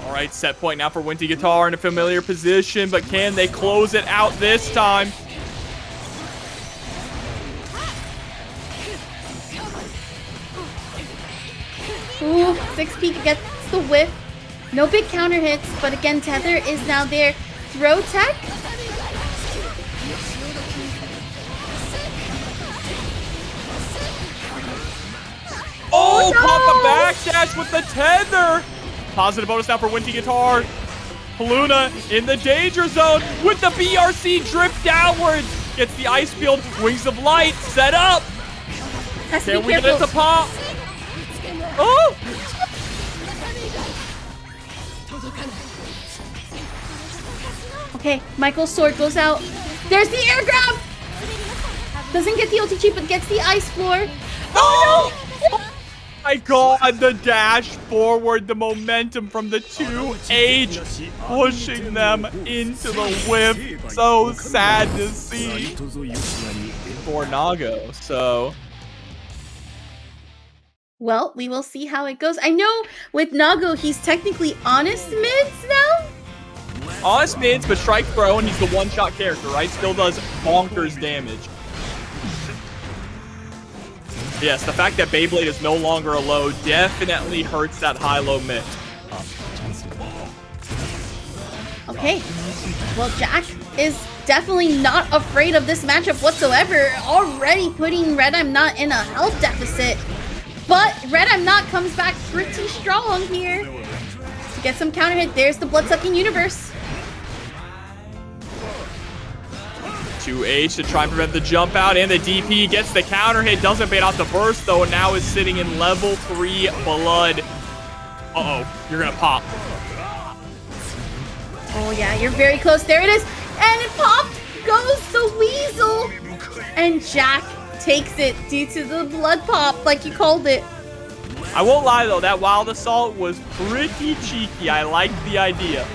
All right, set point now for Winty Guitar in a familiar position, but can they close it out this time? Ooh, 6P gets the whiff. No big counter hits, but again, Tether is now there. Throw tech. Oh, no! pop the backdash with the tether. Positive bonus now for Winty Guitar. Peluna in the danger zone with the BRC drift downwards. Gets the ice field, wings of light, set up. Has to Can be we get careful. it to pop? Oh! Okay, Michael's sword goes out. There's the air grab! Doesn't get the OTG, but gets the ice floor. Oh no! My god, the dash forward, the momentum from the 2H pushing them into the whip. So sad to see for Nago. So Well, we will see how it goes. I know with Nago, he's technically honest mids now. honest mids, but strike throw, and he's the one-shot character, right? Still does bonkers damage. Yes, the fact that Beyblade is no longer a low definitely hurts that high-low mix. Okay, well, Jack is definitely not afraid of this matchup whatsoever. Already putting RedIAmNot in a health deficit. But RedIAmNot comes back pretty strong here to get some counter hit. There's the blood-sucking universe. 2H to try and prevent the jump out, and the DP gets the counter hit. Doesn't bait out the burst, though, and now is sitting in level 3 blood. Uh-oh, you're gonna pop. Oh yeah, you're very close. There it is. And it popped. Goes the weasel. And Jack takes it due to the blood pop, like you called it. I won't lie, though, that wild assault was pretty cheeky. I liked the idea.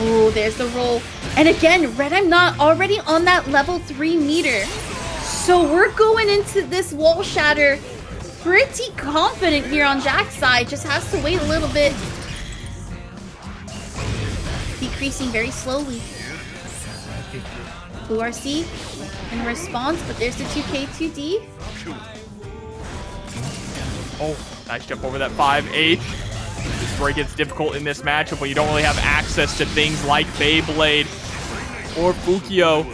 Oh, there's the roll. And again, RedIAmNot already on that level 3 meter. So we're going into this wall shatter pretty confident here on Jack's side. Just has to wait a little bit. Decreasing very slowly. Blue RC in response, but there's the 2K2D. Oh, nice jump over that 5H. This is where it gets difficult in this matchup when you don't really have access to things like Beyblade or Fukio.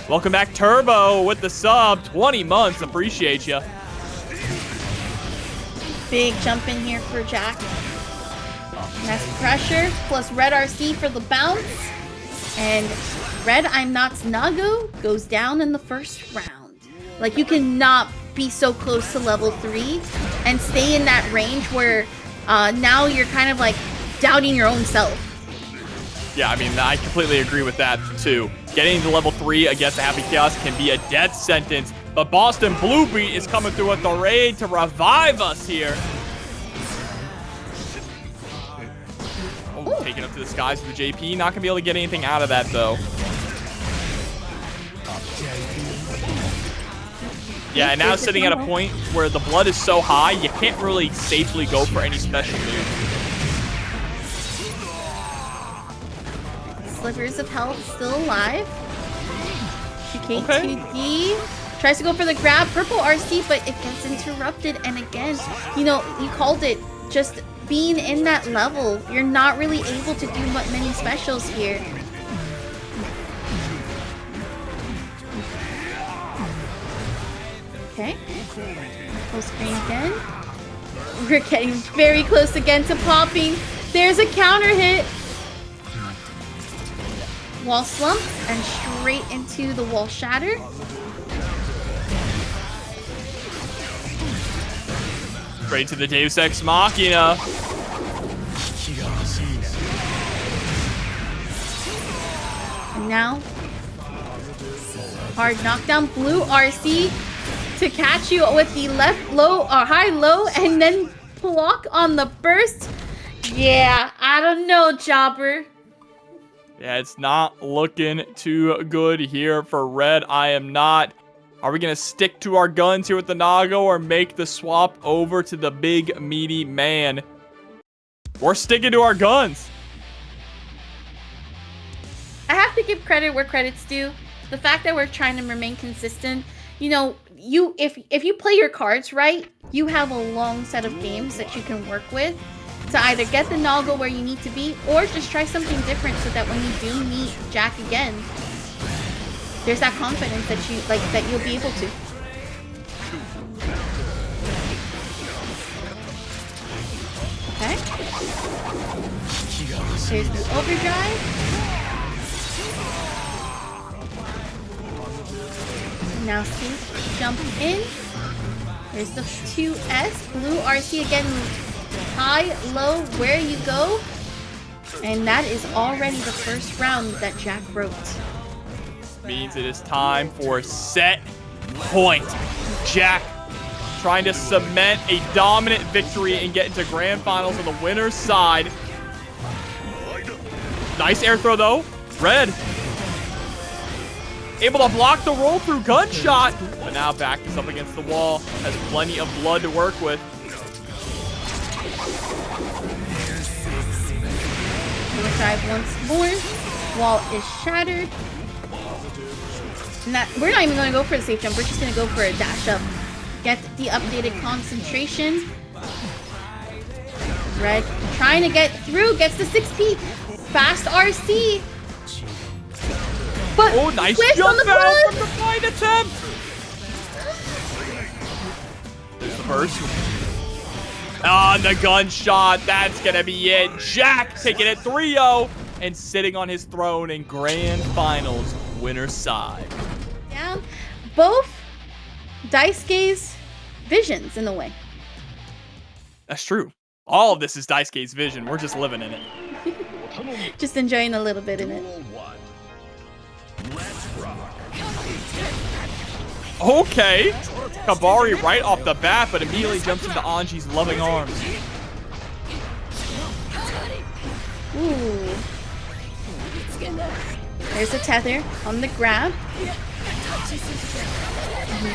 Welcome back, Turbo, with the sub. 20 months. Appreciate you. Big jump in here for Jack. Nice pressure, plus Red RC for the bounce. And RedIAmNot's Nago goes down in the first round. Like, you cannot be so close to level 3 and stay in that range where now you're kind of like doubting your own self. Yeah, I mean, I completely agree with that, too. Getting to level 3 against the Happy Chaos can be a death sentence. But Boston Blue Beat is coming through with the raid to revive us here. Oh, taking up to the skies with the JP. Not going to be able to get anything out of that, though. Yeah, and now sitting at a point where the blood is so high, you can't really safely go for any special moves. Slivers of health still alive. GK2D tries to go for the grab. Purple RC, but it gets interrupted. And again, you know, you called it. Just being in that level, you're not really able to do many specials here. Okay. Full screen again. We're getting very close again to popping. There's a counter hit. Wall slump and straight into the wall shatter. Straight to the Deus Ex Machina. And now, hard knockdown. Blue RC to catch you with the left low or high low and then block on the burst. Yeah, I don't know, Jobber. Yeah, it's not looking too good here for RedIAmNot. Are we going to stick to our guns here with the Nago or make the swap over to the big meaty man? We're sticking to our guns. I have to give credit where credit's due. The fact that we're trying to remain consistent. you know, if you play your cards right, you have a long set of games that you can work with to either get the Noggle where you need to be, or just try something different so that when you do meet Jack again, there's that confidence that you'll be able to. Okay. Here's the overdrive. Now see, jump in. There's the 2S. Blue RC again. High, low, where you go. And that is already the first round that Jack wrote. Means it is time for set point. Jack trying to cement a dominant victory and get into grand finals on the winner's side. Nice air throw though. Red able to block the roll through gunshot, but now back is up against the wall. Has plenty of blood to work with. Drive once more. Wall is shattered. And we're not even going to go for the safe jump. We're just going to go for a dash up. Get the updated concentration. Red trying to get through. Gets the 6P. Fast RC. But oh, nice jump on the out from the flight attempt. There's the burst. On the gunshot. That's going to be it. Jack taking it 3-0 and sitting on his throne in grand finals winner's side. Down both Daisuke's visions in a way. That's true. All of this is Daisuke's vision. We're just living in it. Just enjoying a little bit in it. Okay. Kabari right off the bat, but immediately jumps into Anji's loving arms. Ooh. There's a tether on the grab.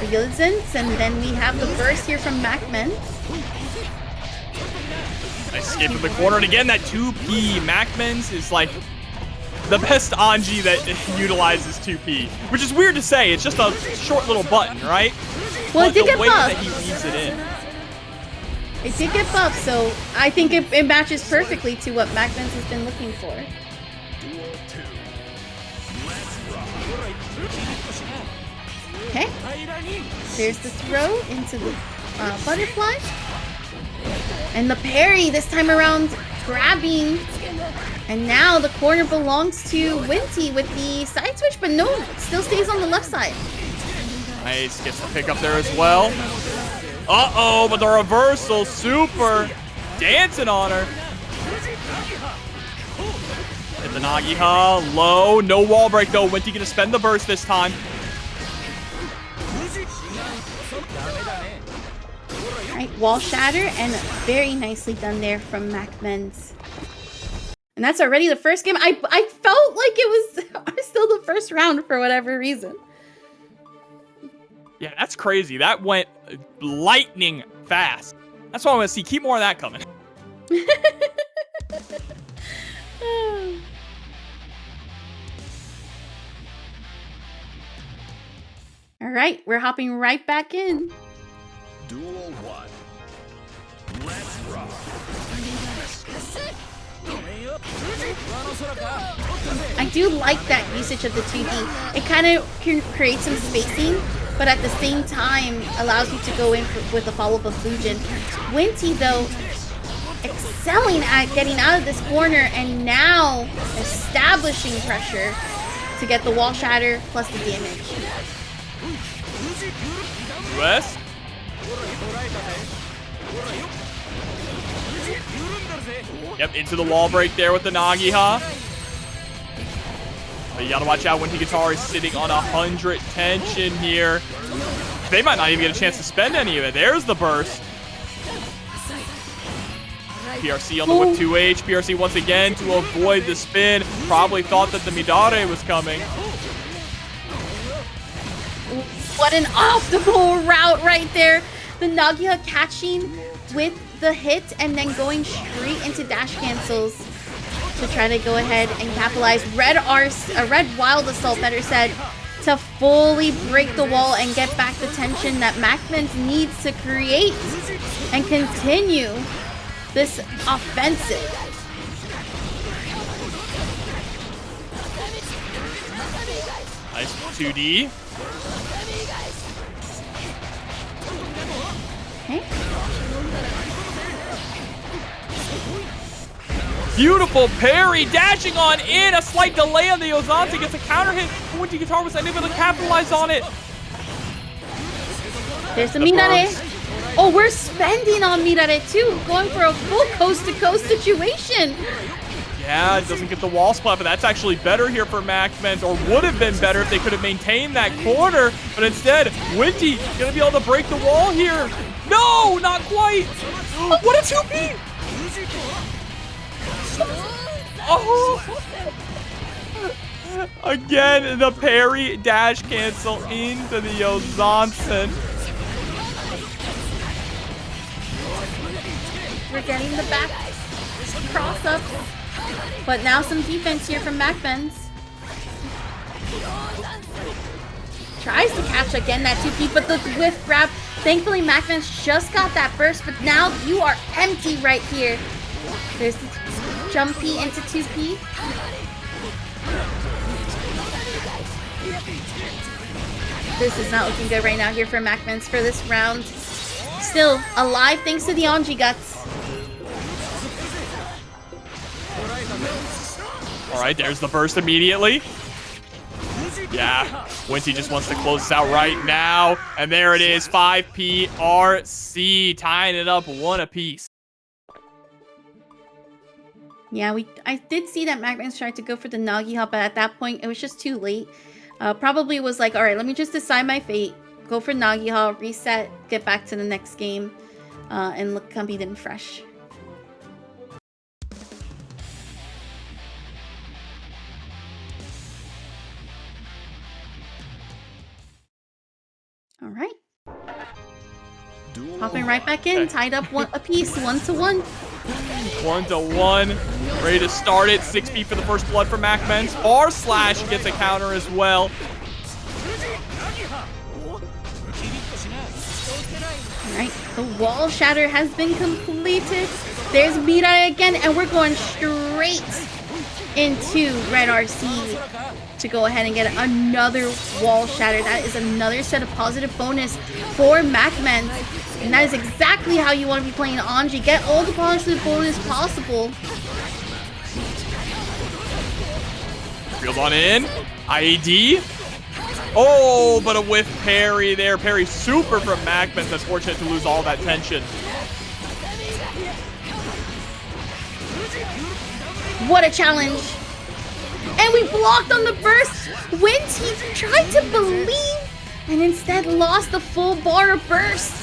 Resilience, and then we have the burst here from MacMens. Nice escape from the corner, and again, that 2P. MacMens is like the best Anji that utilizes 2P, which is weird to say. It's just a short little button, right? Well, it did get buffed. That he weaves it in. It did get buffed, so I think it matches perfectly to what MacMens has been looking for. Okay. There's the throw into the butterfly. And the parry this time around grabbing. And now the corner belongs to Winty with the side switch, but no, it still stays on the left side. Nice, gets the pick up there as well. Uh-oh, but the reversal, super dancing on her. Hit the Nagiha, low, no wall break though. Winty gonna spend the burst this time. Right, wall shatter, and very nicely done there from MacMens. And that's already the first game. I felt like it was still the first round for whatever reason. Yeah, that's crazy. That went lightning fast. That's what I want to see. Keep more of that coming. All right, we're hopping right back in. Duel 1. Let's rock. I do like that usage of the 2D. It kind of can create some spacing, but at the same time allows you to go in with a follow-up of Fujin. Winty, though, excelling at getting out of this corner and now establishing pressure to get the wall shatter plus the damage. US. Yep, into the wall break there with the Nagiha. But you gotta watch out when Higuitari is sitting on 100 tension here. They might not even get a chance to spend any of it. There's the burst. PRC on the whip 2H. PRC once again to avoid the spin. Probably thought that the Midare was coming. What an optimal route right there. The Nagiha catching with the hit and then going straight into dash cancels to try to go ahead and capitalize. Red Wild Assault, better said, to fully break the wall and get back the tension that MacMens needs to create and continue this offensive. Nice 2D. Okay. Beautiful parry, dashing on in. A slight delay on the Ozante, gets a counter hit. Winty Guitar was unable to capitalize on it. There's the Mirare. Oh, we're spending on Mirare too, going for a full coast-to-coast situation. Yeah, it doesn't get the wall splat, but that's actually better here for MacMens, or would have been better if they could have maintained that corner. But instead, Winty gonna be able to break the wall here. No, not quite. What a 2P! Oh! Again, the parry dash cancel into the Ozansen. We're getting the back cross up, but now some defense here from MacMens. Tries to catch again that 2P, but the whiff grab. Thankfully, MacMens just got that burst, but now you are empty right here. There's the jumpy into 2P. This is not looking good right now here for MacMens for this round. Still alive thanks to the Anji guts. All right, there's the burst immediately. Yeah, Winty just wants to close this out right now. And there it is, 5P RC, tying it up 1 apiece. Yeah, I did see that MacMens tried to go for the Nagi hop, but at that point, it was just too late. Probably was like, all right, let me just decide my fate. Go for Nagi hop, reset, get back to the next game, and look, come beat them fresh. All right. Hopping right back in, tied up a piece, 1-1. 1-1, ready to start it. 6P for the first blood for MacMens. R/slash gets a counter as well. Alright, the wall shatter has been completed. There's Mirai again, and we're going straight into Red RC to go ahead and get another wall shatter. That is another set of positive bonus for MacMens. And that is exactly how you want to be playing Anji. Get all the positive bonus possible. Reels on in. IED. Oh, but a whiff parry there. Parry super from MacMens. That's fortunate to lose all that tension. What a challenge. And we blocked on the burst. Winty tried to believe and instead lost the full bar of burst.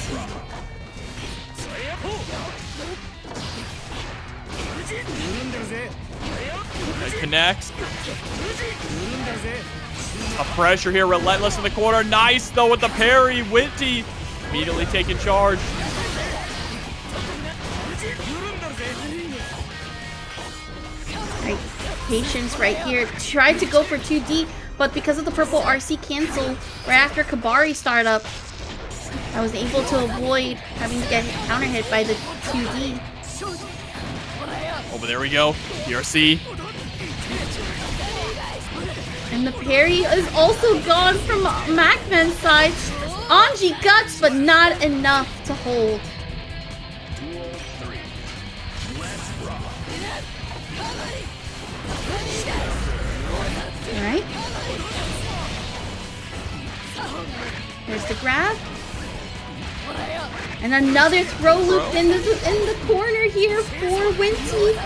It connects. A pressure here, relentless in the corner. Nice though with the parry. Winty immediately taking charge. Right, Patience right here. Tried to go for 2D, but because of the purple RC cancel right after Kabari startup, I was able to avoid having to get counter hit by the 2D. Oh, but there we go. PRC. And the parry is also gone from MacMen's side. Anji guts, but not enough to hold. Alright. There's the grab. And another throw loop in the corner here for Winty.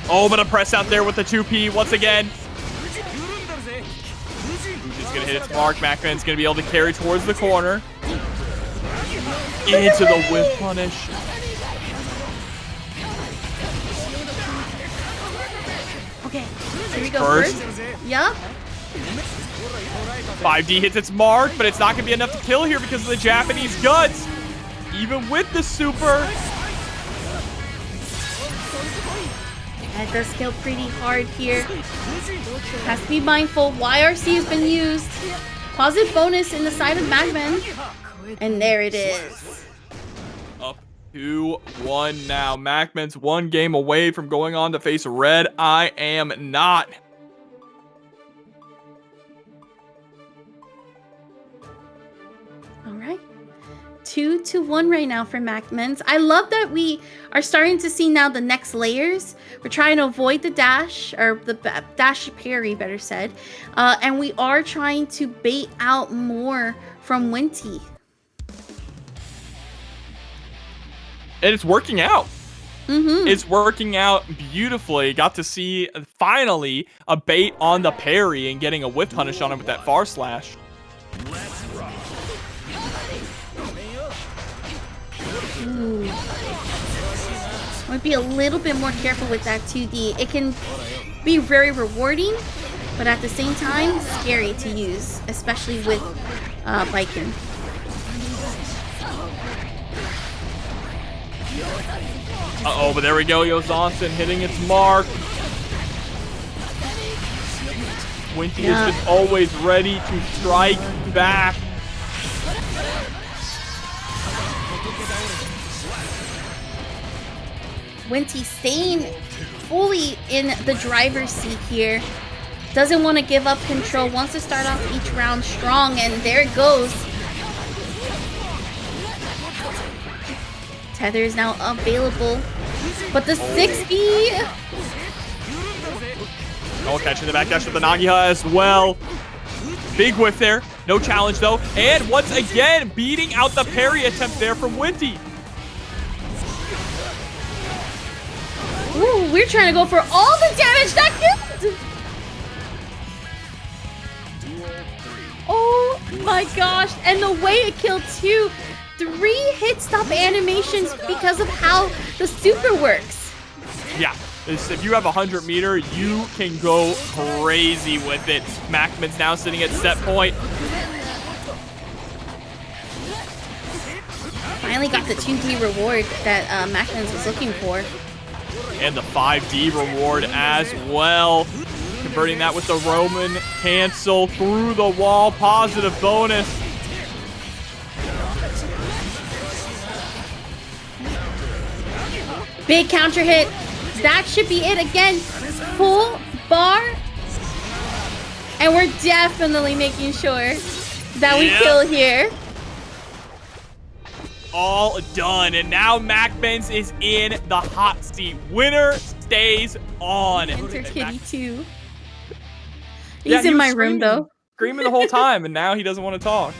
Oh, but a press out there with the 2P once again. It's gonna hit its mark. MacMen's gonna be able to carry towards the corner. Into the whiff punish. Okay, here we go first. Yup. 5D hits its mark, but it's not gonna be enough to kill here because of the Japanese guts. Even with the super. That That does kill pretty hard here. Has to be mindful. YRC has been used. Positive bonus in the side of MacMens. And there it is. Up 2-1 now. MacMens 1 game away from going on to face RedIAmNot. All right. 2-1 right now for MacMens. I love that we are starting to see now the next layers. We're trying to avoid the dash, or the dash parry, better said. And we are trying to bait out more from Winty. And it's working out. It's working out beautifully. Got to see, finally, a bait on the parry and getting a whip punish on him with that far slash. Ooh. Might be a little bit more careful with that 2D. It can be very rewarding, but at the same time, scary to use, especially with Baiken. Uh-oh, but there we go. Johnson hitting its mark. Winty is just always ready to strike back. Winty staying fully in the driver's seat here. Doesn't want to give up control. Wants to start off each round strong, and there it goes. Tether is now available, but the 6B. Oh, catching the back dash with the Nagiha as well. Big whiff there. No challenge, though. And once again, beating out the parry attempt there from Winty. Ooh, we're trying to go for all the damage that killed. Oh my gosh. And the way it killed too. 3 hit stop animations because of how the super works. Yeah. If you have 100 meter, you can go crazy with it. MacMens now sitting at set point. Finally got the 2D reward that MacMens was looking for. And the 5D reward as well. Converting that with the Roman cancel through the wall. Positive bonus. Big counter hit. That should be it again. Full bar. And we're definitely making sure that we kill here. All done. And now MacMens is in the hot seat. Winner stays on. Enter Kitty too. He's in my room though. Screaming the whole time, and now he doesn't want to talk.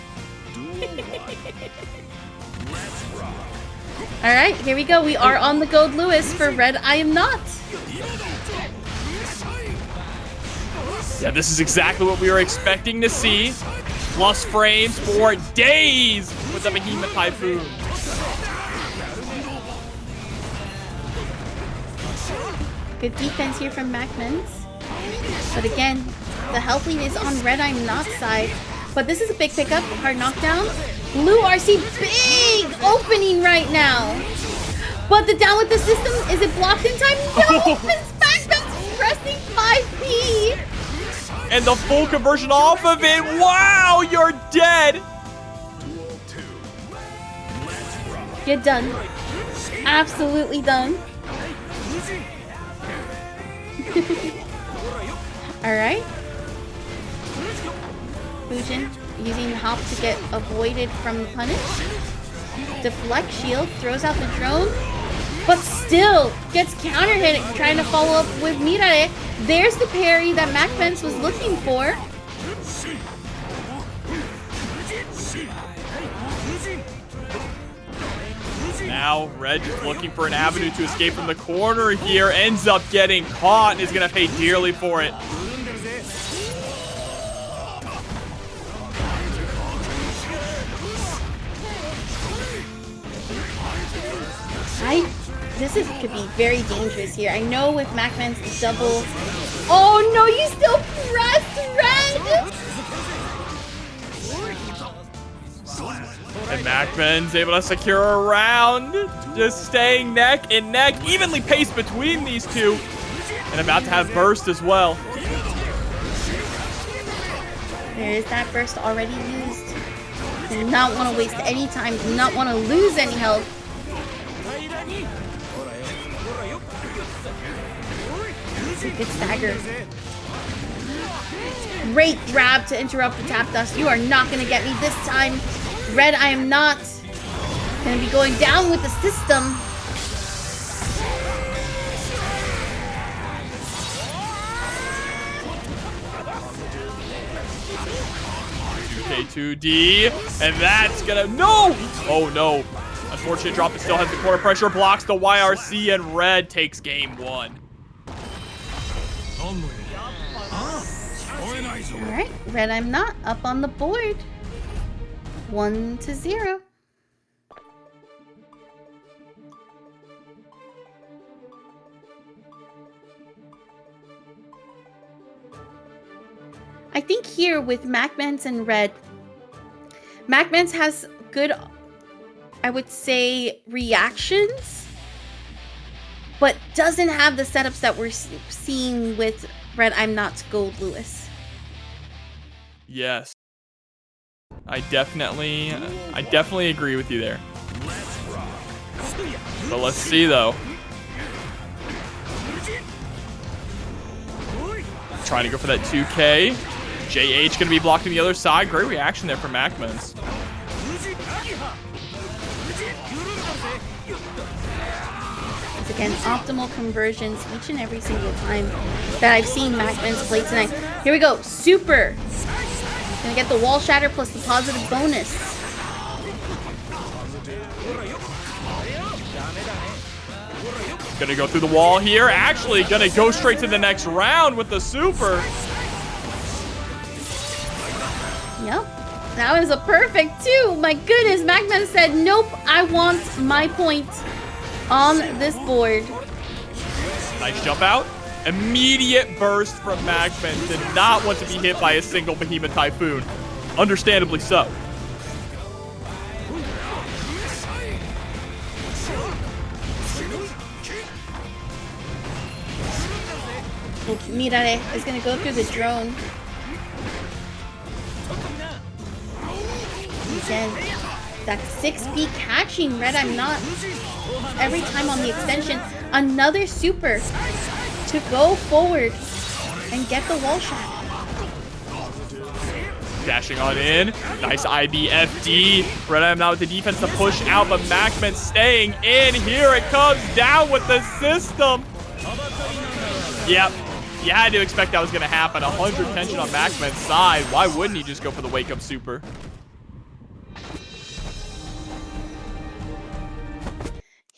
All right, here we go. We are on the Goldlewis for RedIAmNot. Yeah, this is exactly what we were expecting to see. Plus frames for days with the Behemoth Typhoon. Good defense here from MacMens. But again, the health lead is on RedIAmNot's side. But this is a big pickup. Hard knockdown. Blue RC, big opening right now. But the down with the system, is it blocked in time? No! It's MacMens pressing 5P. And the full conversion off of it. Wow, you're dead. You're done. Absolutely done. Alright. Fujin using Hop to get avoided from the punish. Deflect shield, throws out the drone, but still gets counter hit, trying to follow up with Mirare. There's the parry that MacMens was looking for. Now Red just looking for an avenue to escape from the corner here. Ends up getting caught and is going to pay dearly for it. Could be very dangerous here. I know with MacMens double. Oh no, you still pressed Red! And MacMens able to secure a round. Just staying neck and neck. Evenly paced between these two. And about to have burst as well. There's that burst already used. Do not want to waste any time. Do not want to lose any health. It's a good stagger. Great grab to interrupt the tap dust. You are not going to get me this time. Red, I am not going to be going down with the system. K2D, and that's gonna, no! Oh no, unfortunate drop, it still has the corner pressure, blocks the YRC, and Red takes game 1. Alright, Red, I'm not up on the board. 1-0. I think here with MacMens and Red, MacMens has good, I would say, reactions, but doesn't have the setups that we're seeing with RedIAmNot's Goldlewis. Yes. I definitely agree with you there. But let's see though. Trying to go for that 2K. JH gonna be blocked on the other side. Great reaction there from MacMens. Once again, optimal conversions each and every single time that I've seen MacMens play tonight. Here we go, super. Gonna get the wall shatter plus the positive bonus. Gonna go through the wall here. Actually gonna go straight to the next round with the super. Yep, that was a perfect 2. My goodness, MacMens said, nope, I want my point on this board. Nice jump out. Immediate burst from MacMens. Did not want to be hit by a single Behemoth Typhoon. Understandably so. Mirare is going to go through the drone. Again, that 6B catching RedIAmNot every time on the extension. Another super to go forward and get the wall shot. Dashing on in. Nice IBFD. RedIAmNot with the defense to push out, but MacMens staying in. Here it comes down with the system. Yep. You had to expect that was going to happen. 100 tension on MacMens' side. Why wouldn't he just go for the wake-up super?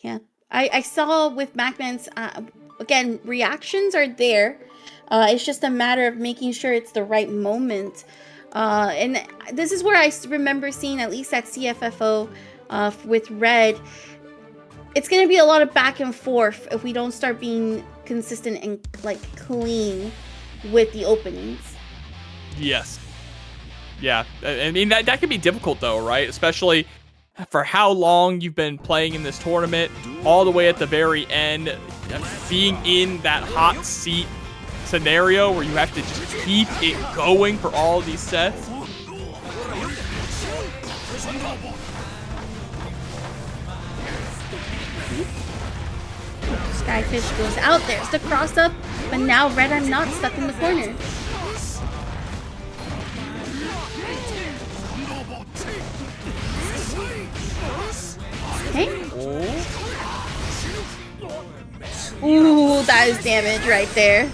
Yeah. I saw with MacMens, again, reactions are there. It's just a matter of making sure it's the right moment. And this is where I remember seeing, at least at CFFO with Red, it's going to be a lot of back and forth if we don't start being consistent and like clean with the openings. Yes. Yeah. I mean, that can be difficult though, right? Especially for how long you've been playing in this tournament, all the way at the very end, being in that hot seat scenario where you have to just keep it going for all these sets. Skyfish goes out. There's the cross up, but now RedIAmNot stuck in the corner. Okay. Ooh, that is damage right there.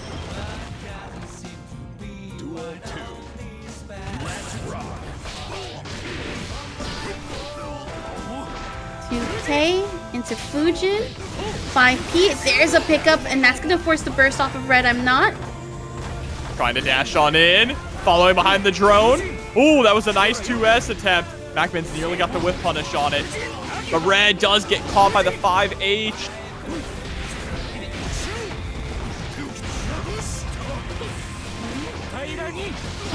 Tay into Fujin. 5P. There's a pickup, and that's going to force the burst off of RedIAmNot. Trying to dash on in. Following behind the drone. Ooh, that was a nice 2S attempt. MacMens nearly got the whip punish on it. But Red does get caught by the 5H.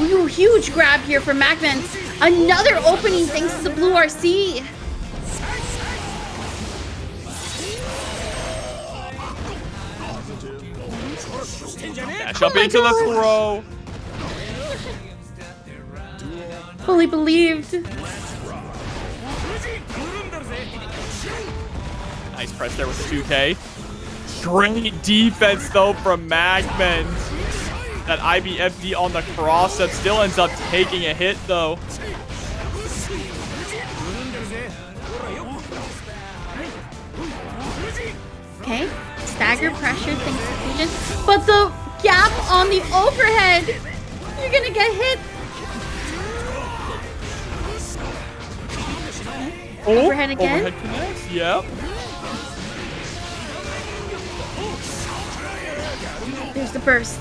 Ooh, huge grab here for MacMens. Another opening thanks to the blue RC. Dash up into the throw. Fully believed. Nice press there with the 2K. Great defense, though, from MacMens. That IBFD on the cross that still ends up taking a hit, though. Okay, stagger pressure, thanks to fusion. But the gap on the overhead, you're gonna get hit. Oh, Overhead again. Overhead connects, yep. There's the burst.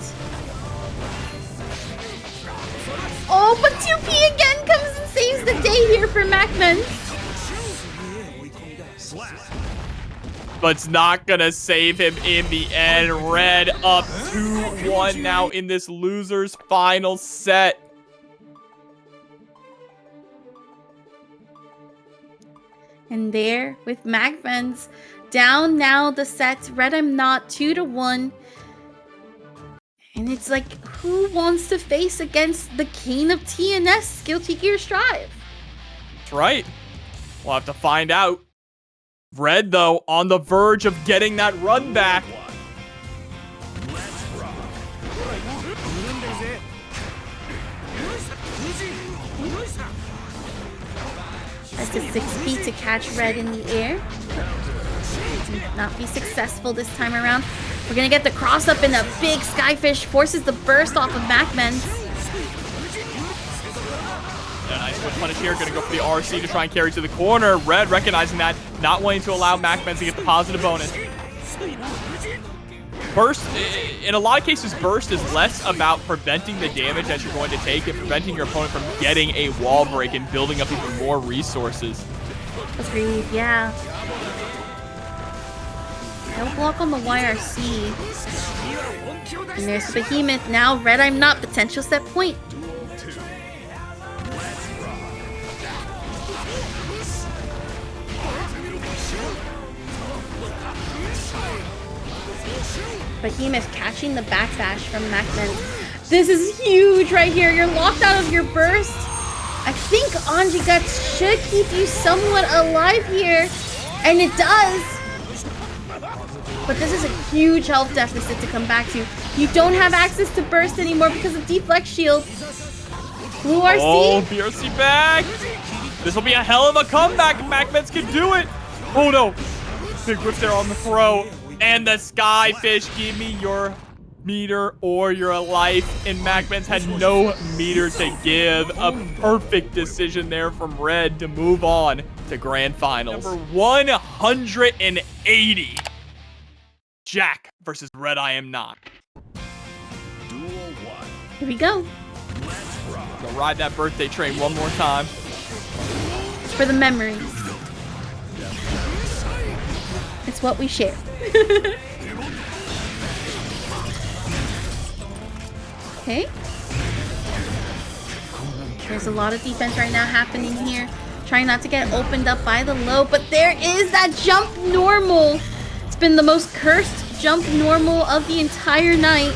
Oh, but 2P again comes and saves the day here for MacMens. But it's not gonna save him in the end. Red up 2-1 now in this loser's final set. And there with MacMens down now the sets. RedIAmNot 2-1. And it's like, who wants to face against the king of TNS, Skill Gear Strive? That's right. We'll have to find out. Red, though, on the verge of getting that run back. That's a 6B to catch Red in the air. Not be successful this time around. We're gonna get the cross up and a big Skyfish forces the burst off of MacMens. Yeah, nice switch punish here. Gonna go for the RC to try and carry to the corner. Red recognizing that, not wanting to allow MacMens to get the positive bonus. Burst, in a lot of cases, burst is less about preventing the damage that you're going to take and preventing your opponent from getting a wall break and building up even more resources. Agreed, yeah. No block on the YRC. And there's the Behemoth. Now RedIAmNot, potential set point. Behemoth catching the backdash from MacMens. This is huge right here. You're locked out of your burst. I think Anji Guts should keep you somewhat alive here. And it does. But this is a huge health deficit to come back to. You don't have access to burst anymore because of deflect shield. Blue RC. Oh, BRC back. This will be a hell of a comeback if MacMens can do it. Oh no. Big whip there on the throw. And the Skyfish, give me your meter or your life. And MacMens had no meter to give. A perfect decision there from Red to move on to Grand Finals. Number 180. Jack versus RedIAmNot. Here we go. Go ride that birthday train one more time. For the memories. It's what we share. Okay. There's a lot of defense right now happening here. Trying not to get opened up by the low, but there is that jump normal. It's been the most cursed jump normal of the entire night.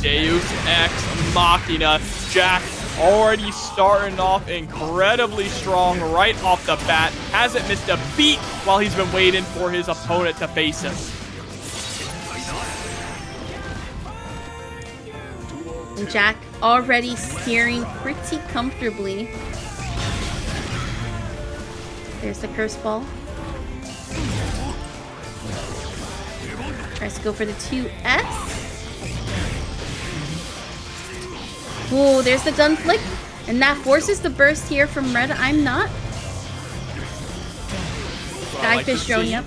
Deus Ex Machina. Jack already starting off incredibly strong right off the bat. Hasn't missed a beat while he's been waiting for his opponent to face him. And Jack already steering pretty comfortably. There's the curse ball. Tries to go for the 2S. Oh, there's the gun flick. And that forces the burst here from RedIAmNot. Skyfish drone, yep.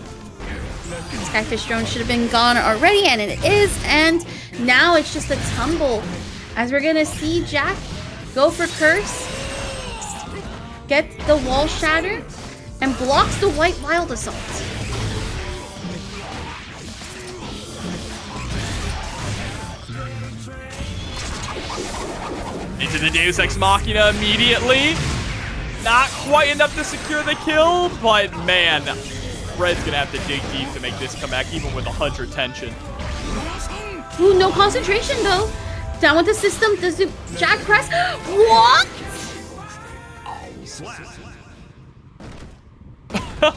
Skyfish drone should have been gone already, and it is. And now it's just a tumble. As we're going to see Jack go for curse. Get the wall shatter. And blocks the white wild assault. Into the Deus Ex Machina immediately. Not quite enough to secure the kill, but man, Red's going to have to dig deep to make this comeback, even with 100 tension. Ooh, no concentration, though. Down with the system. Does it Jack press? What? I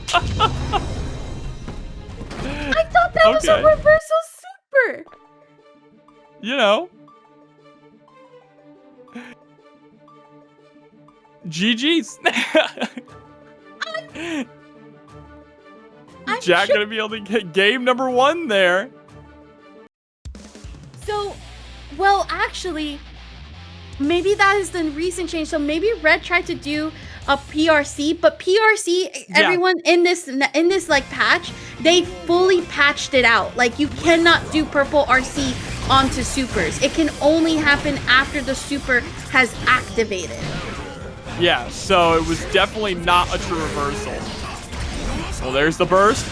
thought that was a reversal super. You know. GG's. Jack gonna be able to get game number 1 there. So, well, actually, maybe that is the recent change. So maybe Red tried to do a PRC, but PRC, everyone in this like patch, they fully patched it out. Like, you cannot do purple RC onto supers. It can only happen after the super has activated. Yeah, so it was definitely not a true reversal. Well, there's the burst.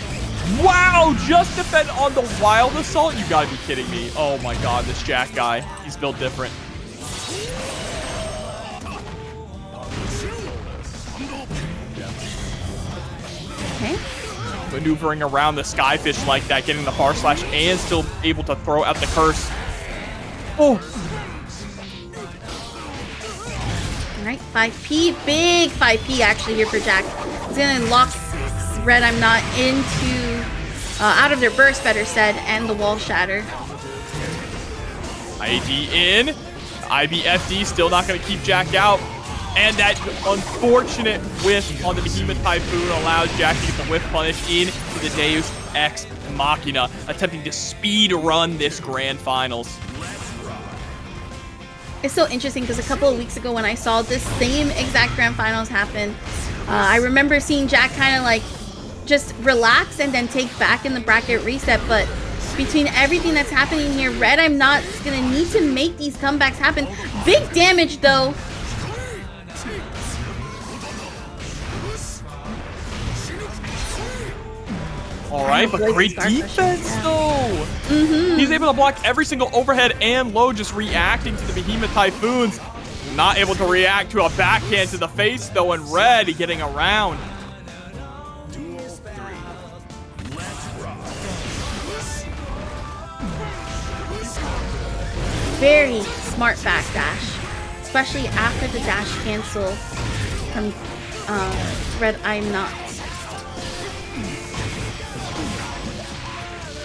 Wow, just defend on the wild assault? You gotta be kidding me. Oh my god, this Jack guy. He's built different. Okay. Maneuvering around the Skyfish like that, getting the bar slash and still able to throw out the curse. Oh. All right, 5P, big 5P actually here for Jack. He's gonna lock RedIAmNot into, out of their burst, better said, and the wall shatter. ID in. IBFD still not gonna keep Jack out. And that unfortunate whiff on the Behemoth Typhoon allows Jack to get the whiff punish into the Deus Ex Machina, attempting to speed run this grand finals. It's so interesting because a couple of weeks ago when I saw this same exact grand finals happen, I remember seeing Jack kind of like just relax and then take back in the bracket reset. But between everything that's happening here, RedIAmNot is going to need to make these comebacks happen. Big damage though. All right, but great defense, though. He's able to block every single overhead and low, just reacting to the Behemoth Typhoons. Not able to react to a backhand to the face, though, and Red getting around. Very smart backdash, especially after the dash cancel from RedIAmNot.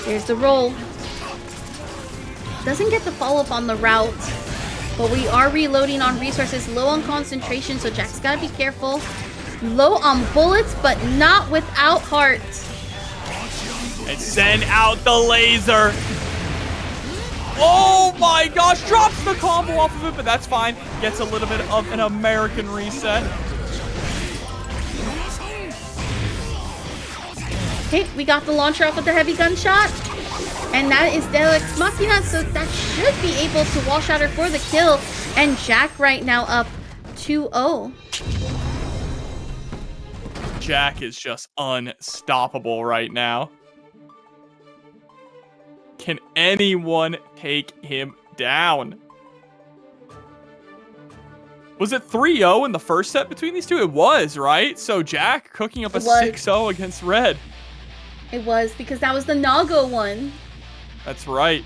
Here's the roll. Doesn't get the follow-up on the route, but we are reloading on resources, low on concentration, so Jack's gotta be careful. Low on bullets, but not without heart. And send out the laser. Oh my gosh, drops the combo off of it, but that's fine. Gets a little bit of an American reset. Okay, we got the launcher off with the heavy gunshot. And that is Deus Ex Machina, so that should be able to wall shatter for the kill. And Jack right now up 2-0. Jack is just unstoppable right now. Can anyone take him down? Was it 3-0 in the first set between these two? It was, right? So Jack cooking up a 6-0 against Red. It was, because that was the Nago one. That's right.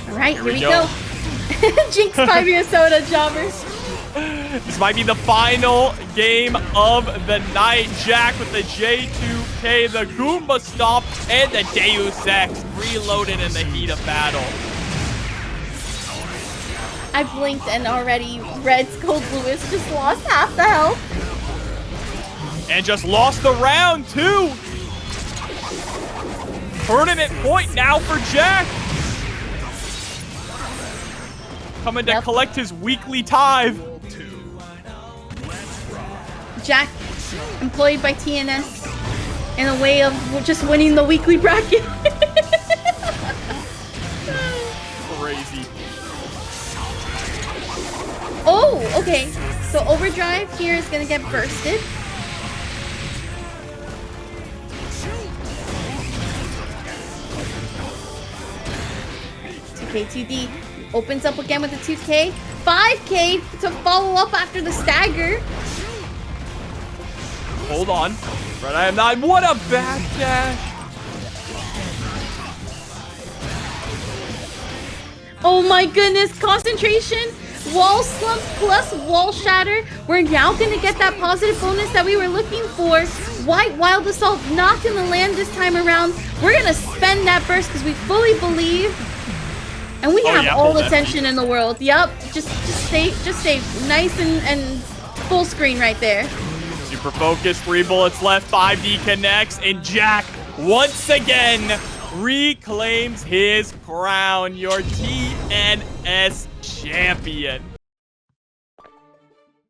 All right, here we go. Jinx 5-year soda, jobbers. This might be the final game of the night. Jack with the J2K, the Goomba Stomp, and the Deus Ex reloaded in the heat of battle. I blinked and already Red's Goldlewis just lost half the health. And just lost the round, too. Tournament point now for Jack. Coming to collect his weekly tithe. Jack, employed by TNS, in a way of just winning the weekly bracket. Crazy. Oh, okay. So Overdrive here is going to get bursted. Take K2D opens up again with the 2K. 5K to follow up after the stagger. Hold on. RedIAmNot. What a backdash. Oh my goodness. Concentration. Wall slump plus wall shatter. We're now going to get that positive bonus that we were looking for. White Wild Assault not going to land this time around. We're going to spend that burst because we fully believe. And we have all the tension in the world. Yup. Just stay nice and full screen right there. Super focused. 3 bullets left. 5D connects. And Jack, once again, reclaims his crown. Your TNS champion.